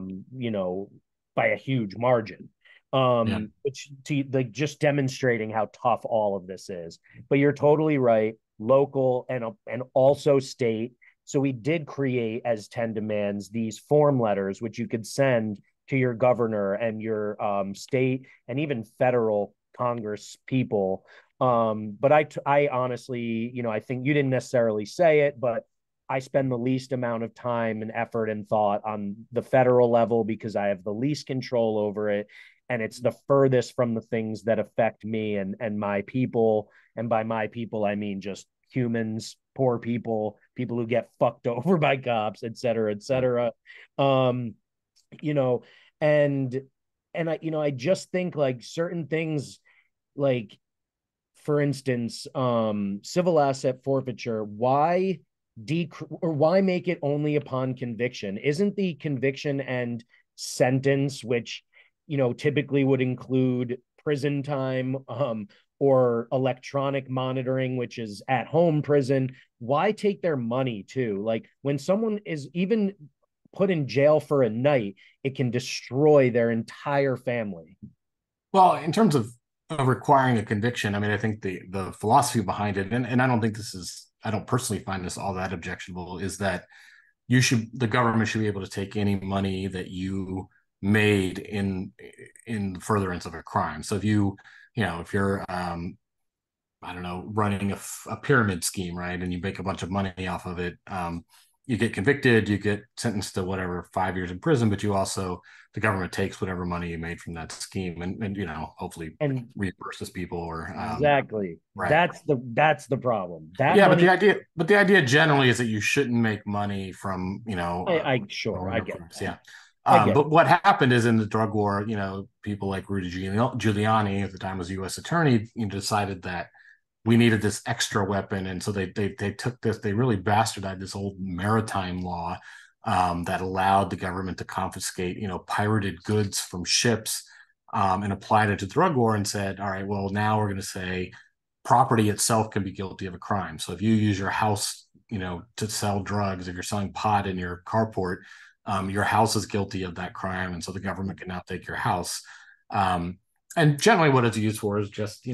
a huge margin. Yeah. Which to like just demonstrating how tough all of this is. But you're totally right, local and also state. So we did create as 10 demands these form letters, which you could send to your governor and your state and even federal Congress people. But I honestly, I think you didn't necessarily say it, but I spend the least amount of time and effort and thought on the federal level because I have the least control over it. And it's the furthest from the things that affect me and my people. And by my people, I mean just humans, poor people who get fucked over by cops, et cetera, et cetera. Um, you know, and I just think like certain things, like for instance, civil asset forfeiture, why make it only upon conviction? Isn't the conviction and sentence, which typically would include prison time, or electronic monitoring, which is at home prison, why take their money too? Like when someone is even put in jail for a night, it can destroy their entire family. Well, in terms of requiring a conviction, I mean, I think the philosophy behind it, and I don't think this is, I don't personally find this all that objectionable, is that the government should be able to take any money that you made in furtherance of a crime. So if you're I don't know, running a pyramid scheme, right? And you make a bunch of money off of it. You get convicted, you get sentenced to whatever 5 years in prison, but the government takes whatever money you made from that scheme and hopefully And reimburses people or exactly, right. that's the problem. That Yeah, money, but the idea generally is that you shouldn't make money from, I sure I get crimes. that. Yeah. I get But what happened is in the drug war, people like Rudy Giuliani at the time was U.S. attorney, decided that we needed this extra weapon, and so they took this. They really bastardized this old maritime law that allowed the government to confiscate, pirated goods from ships, and applied it to drug war and said, all right, well now we're going to say property itself can be guilty of a crime. So if you use your house, to sell drugs, if you're selling pot in your carport, your house is guilty of that crime, and so the government can now take your house. And generally, what it's used for is just,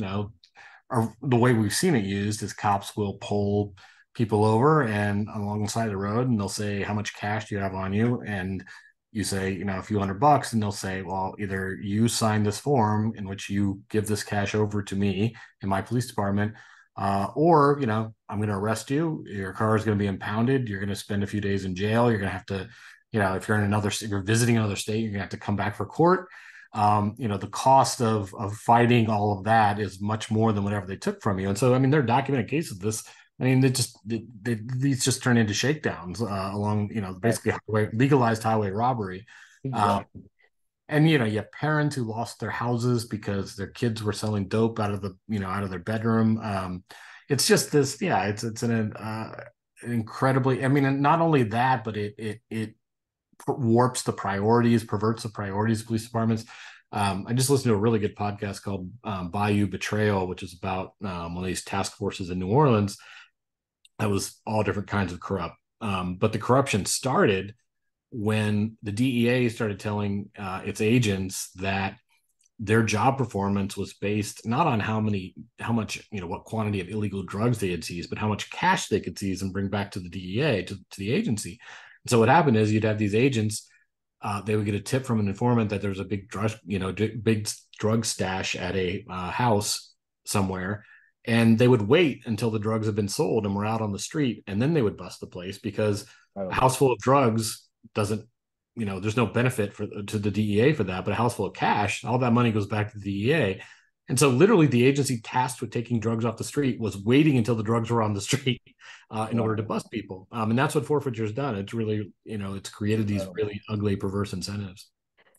or the way we've seen it used is cops will pull people over and along the side of the road, and they'll say, how much cash do you have on you? And you say, a few $100, and they'll say, well, either you sign this form in which you give this cash over to me in my police department, or I'm going to arrest you, your car is going to be impounded, you're going to spend a few days in jail, you're going to have to, if you're visiting another state, you're going to have to come back for court. The cost of fighting all of that is much more than whatever they took from you. And so, I mean, there are documented cases of this. I mean, these just turn into shakedowns along, basically legalized highway robbery. Um, exactly. and you have parents who lost their houses because their kids were selling dope out of out of their bedroom. It's just this, yeah, it's an incredibly. I mean, not only that, but it warps the priorities, perverts the priorities of police departments. I just listened to a really good podcast called Bayou Betrayal, which is about one of these task forces in New Orleans that was all different kinds of corrupt. But the corruption started when the DEA started telling its agents that their job performance was based not on how much, what quantity of illegal drugs they had seized, but how much cash they could seize and bring back to the DEA, to the agency. And so what happened is you'd have these agents, they would get a tip from an informant that there's a big drug stash at a house somewhere. And they would wait until the drugs had been sold and were out on the street. And then they would bust the place because a house full of drugs doesn't, there's no benefit to the DEA for that, but a house full of cash, all that money goes back to the DEA. And so literally the agency tasked with taking drugs off the street was waiting until the drugs were on the street in order to bust people. And that's what forfeiture's done. It's really, it's created these really ugly, perverse incentives.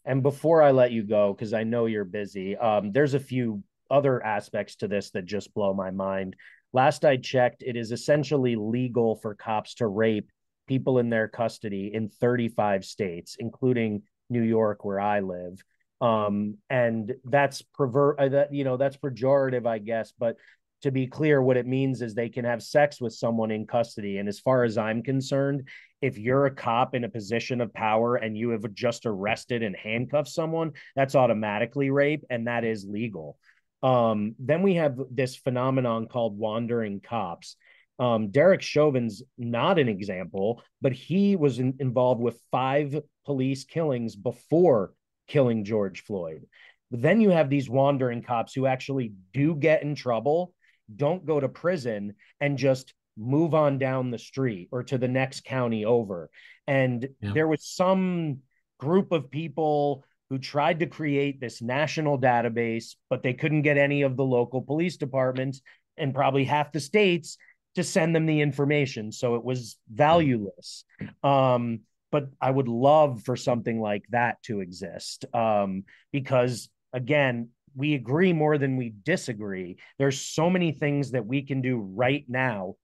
And before I let you go, because I know you're busy, there's a few other aspects to this that just blow my mind. Last I checked, it is essentially legal for cops to rape people in their custody in 35 states, including New York, where I live. And that's that's pejorative, I guess. But to be clear, what it means is they can have sex with someone in custody. And as far as I'm concerned, if you're a cop in a position of power and you have just arrested and handcuffed someone, that's automatically rape, and that is legal. Then we have this phenomenon called wandering cops. Derek Chauvin's not an example, but he was involved with 5 police killings before killing George Floyd. But then you have these wandering cops who actually do get in trouble, don't go to prison, and just move on down the street or to the next county over. And there was some group of people who tried to create this national database, but they couldn't get any of the local police departments and probably half the states to send them the information. So it was valueless. But I would love for something like that to exist, because, again, we agree more than we disagree. There's so many things that we can do right now,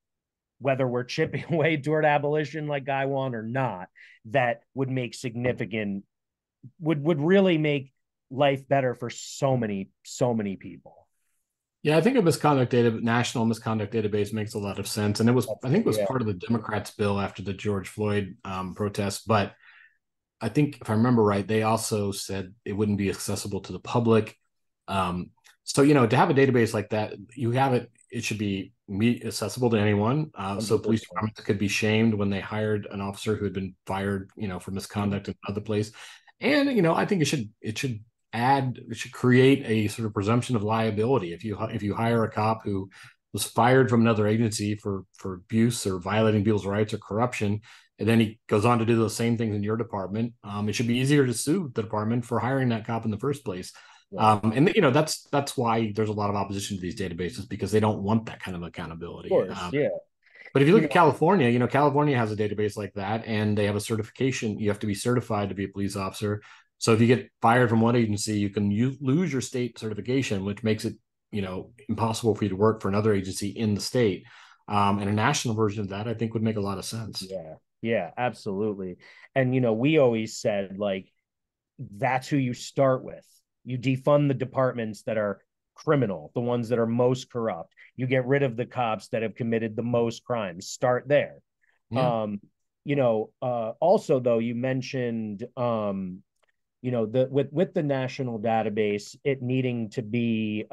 whether we're chipping away toward abolition like I want or not, that would make significant, would really make life better for so many people. Yeah, I think a national misconduct database makes a lot of sense, and I think it was part of the Democrats' bill after the George Floyd protests. But I think if I remember right, they also said it wouldn't be accessible to the public. So to have a database like that, it should be accessible to anyone. So police departments could be shamed when they hired an officer who had been fired, for misconduct in another place. And I think it should create a sort of presumption of liability. If you hire a cop who was fired from another agency for abuse or violating people's rights or corruption, and then he goes on to do those same things in your department, it should be easier to sue the department for hiring that cop in the first place. And that's why there's a lot of opposition to these databases, because they don't want that kind of accountability. Of course, yeah. But if you look at California, California has a database like that, and they have a certification. You have to be certified to be a police officer. So if you get fired from one agency, you can lose your state certification, which makes it, impossible for you to work for another agency in the state. And a national version of that, I think, would make a lot of sense. Yeah, absolutely. And, we always said, like, that's who you start with. You defund the departments that are criminal, the ones that are most corrupt. You get rid of the cops that have committed the most crimes. Start there. Yeah. Also, though, you mentioned, with the national database, it needing to be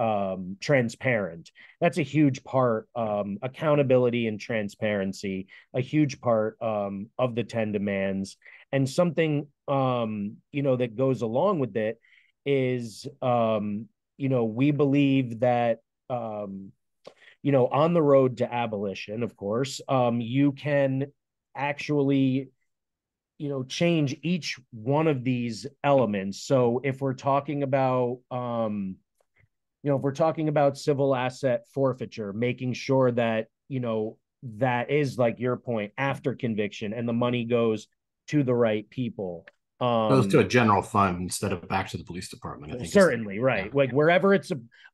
transparent. That's a huge part. Accountability and transparency, a huge part of the 10 demands. And something that goes along with it is we believe that on the road to abolition, of course, you can actually change each one of these elements. So if we're talking about civil asset forfeiture, making sure that that is, like your point, after conviction, and the money goes to the right people. Goes to a general fund instead of back to the police department, I think. Certainly, right. Like wherever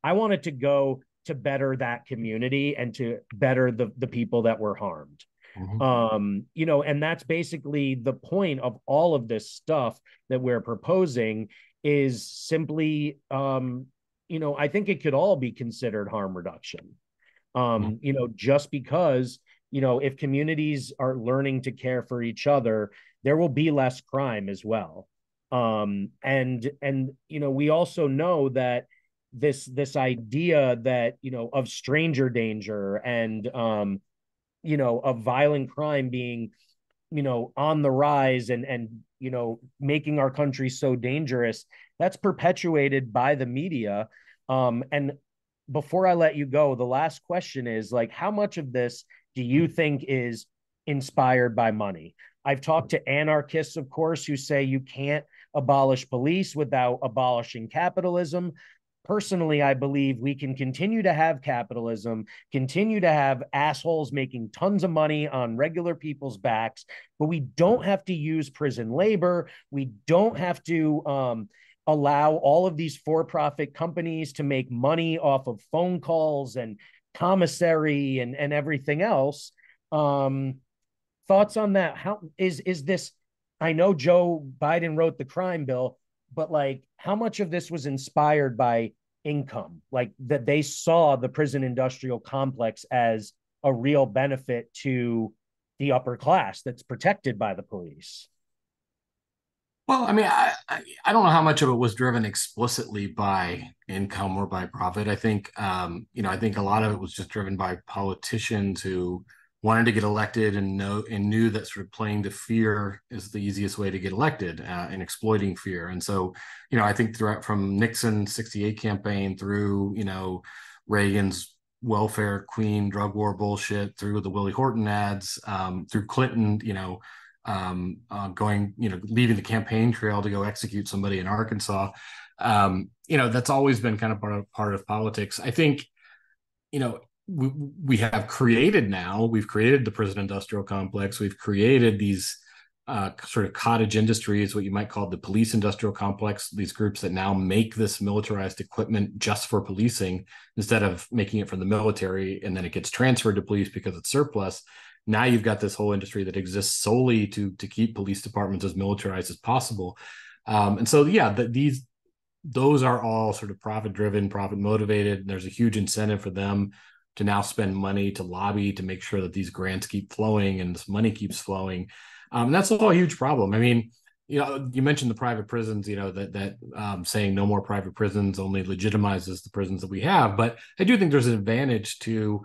I want it to go to better that community and to better the people that were harmed. Mm-hmm. And that's basically the point of all of this stuff that we're proposing, is simply, I think it could all be considered harm reduction. Just because, if communities are learning to care for each other, there will be less crime as well. And we also know that this idea that, of stranger danger and, of violent crime being, on the rise and making our country so dangerous, that's perpetuated by the media. And before I let you go, the last question is, like, how much of this do you think is inspired by money? I've talked to anarchists, of course, who say you can't abolish police without abolishing capitalism. Personally, I believe we can continue to have capitalism, continue to have assholes making tons of money on regular people's backs, but we don't have to use prison labor. We don't have to allow all of these for-profit companies to make money off of phone calls and commissary and everything else. Thoughts on that? How is this? I know Joe Biden wrote the crime bill, but, like, how much of this was inspired by income, like that they saw the prison industrial complex as a real benefit to the upper class that's protected by the police. Well, I mean, I don't know how much of it was driven explicitly by income or by profit. I think, I think a lot of it was just driven by politicians who wanted to get elected and knew that sort of playing to fear is the easiest way to get elected, and exploiting fear. And so, I think throughout from Nixon's '68 campaign through, Reagan's welfare queen drug war bullshit, through the Willie Horton ads, through Clinton, going, leaving the campaign trail to go execute somebody in Arkansas. That's always been kind of part of politics. I think, we've created the prison industrial complex. We've created these sort of cottage industries, what you might call the police industrial complex, these groups that now make this militarized equipment just for policing instead of making it for the military, and then it gets transferred to police because it's surplus. Now you've got this whole industry that exists solely to keep police departments as militarized as possible. And so, yeah, those are all sort of profit driven, profit motivated. There's a huge incentive for them to now spend money to lobby to make sure that these grants keep flowing and this money keeps flowing. That's all a huge problem. I mean, you mentioned the private prisons, that saying no more private prisons only legitimizes the prisons that we have. But I do think there's an advantage to,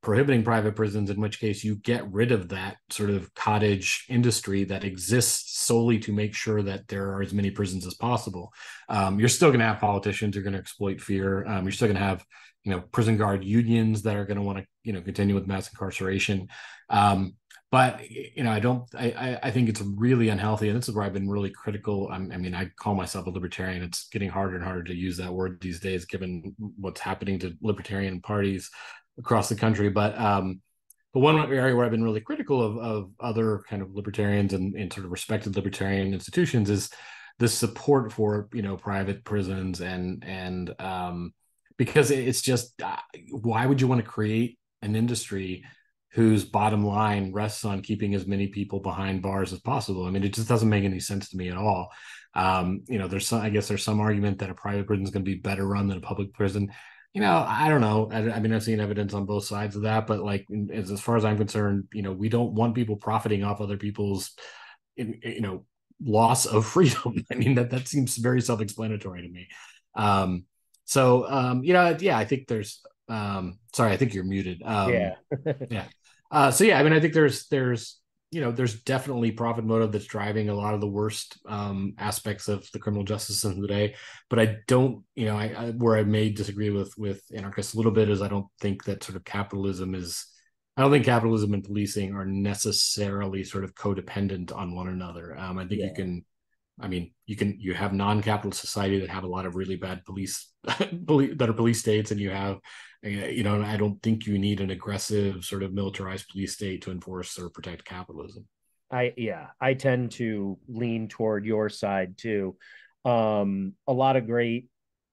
prohibiting private prisons, in which case you get rid of that sort of cottage industry that exists solely to make sure that there are as many prisons as possible. You're still going to have politicians who are going to exploit fear. You're still going to have, prison guard unions that are going to want to, continue with mass incarceration. But I think it's really unhealthy, and this is where I've been really critical. I mean, I call myself a libertarian. It's getting harder and harder to use that word these days, given what's happening to libertarian parties across the country. But one area where I've been really critical of other kind of libertarians and sort of respected libertarian institutions is the support for private prisons, and because it's just why would you want to create an industry whose bottom line rests on keeping as many people behind bars as possible? I mean, it just doesn't make any sense to me at all. I guess there's some argument that a private prison is going to be better run than a public prison. I don't know. I mean, I've seen evidence on both sides of that, but like, as far as I'm concerned, we don't want people profiting off other people's, loss of freedom. I mean, that seems very self-explanatory to me. Yeah, I think there's, sorry, I think you're muted. Yeah. Yeah. So yeah, I mean, I think there's definitely profit motive that's driving a lot of the worst aspects of the criminal justice system today. But I don't, where I may disagree with anarchists a little bit is I don't think that sort of I don't think capitalism and policing are necessarily sort of codependent on one another. I think you have non-capitalist society that have a lot of really bad police that are police states, and you have, and I don't think you need an aggressive sort of militarized police state to enforce or protect capitalism. I tend to lean toward your side too. A lot of great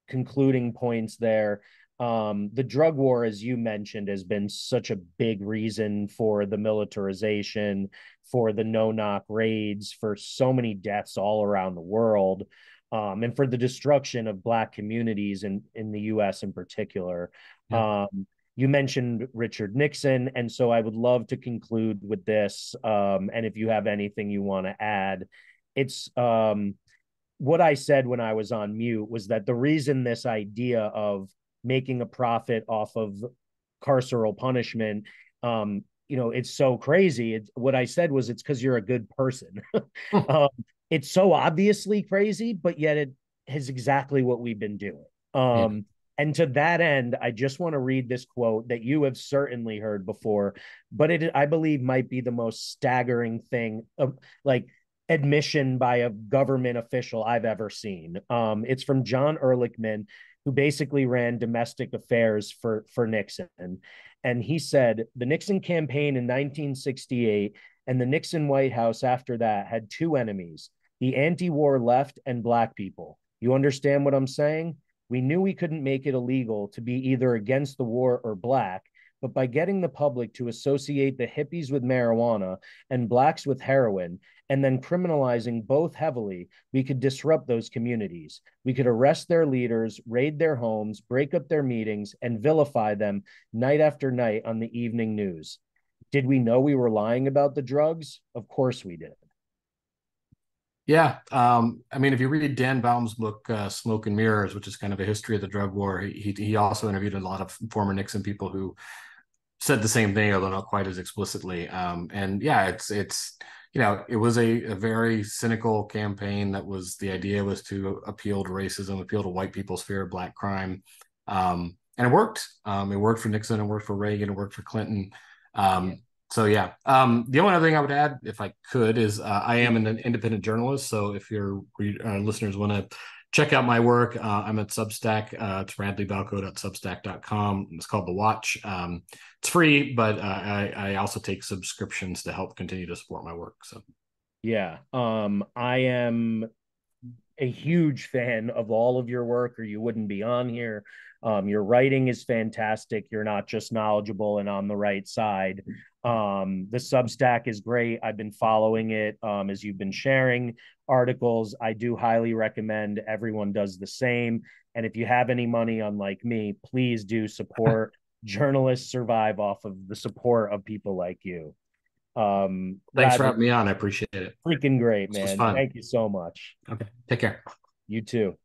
concluding points there. The drug war, as you mentioned, has been such a big reason for the militarization, for the no-knock raids, for so many deaths all around the world, and for the destruction of Black communities in the U.S. in particular. Yeah. You mentioned Richard Nixon, and so I would love to conclude with this. And if you have anything you want to add, it's what I said when I was on mute was that the reason this idea of making a profit off of carceral punishment, it's so crazy. What I said was it's because you're a good person. It's so obviously crazy, but yet it is exactly what we've been doing. Yeah. And to that end, I just want to read this quote that you have certainly heard before, but I believe might be the most staggering thing of like admission by a government official I've ever seen. It's from John Ehrlichman, who basically ran domestic affairs for Nixon. And he said, the Nixon campaign in 1968 and the Nixon White House after that had two enemies, the anti-war left and Black people. You understand what I'm saying? We knew we couldn't make it illegal to be either against the war or Black, but by getting the public to associate the hippies with marijuana and Blacks with heroin and then criminalizing both heavily, we could disrupt those communities. We could arrest their leaders, raid their homes, break up their meetings, and vilify them night after night on the evening news. Did we know we were lying about the drugs? Of course we did. Yeah. I mean, if you read Dan Baum's book, Smoke and Mirrors, which is kind of a history of the drug war, he also interviewed a lot of former Nixon people who said the same thing, although not quite as explicitly. And yeah, it's it was a very cynical campaign that was the idea was to appeal to racism, appeal to white people's fear of black crime. And it worked. It worked for Nixon, it worked for Reagan, it worked for Clinton. So yeah, the only other thing I would add, if I could, is I am an independent journalist. So if your listeners want to check out my work, I'm at Substack. It's bradleybalco.substack.com. It's called The Watch. It's free, but I also take subscriptions to help continue to support my work. So yeah, I am a huge fan of all of your work, or you wouldn't be on here. Your writing is fantastic. You're not just knowledgeable and on the right side. The Substack is great. I've been following it as you've been sharing articles. I do highly recommend everyone does the same. And if you have any money, unlike me, please do support. Journalists survive off of the support of people like you. thanks for Bradley, having me on. I appreciate it. freaking great, This was man. fun. Thank you so much. Okay. Take care. You too.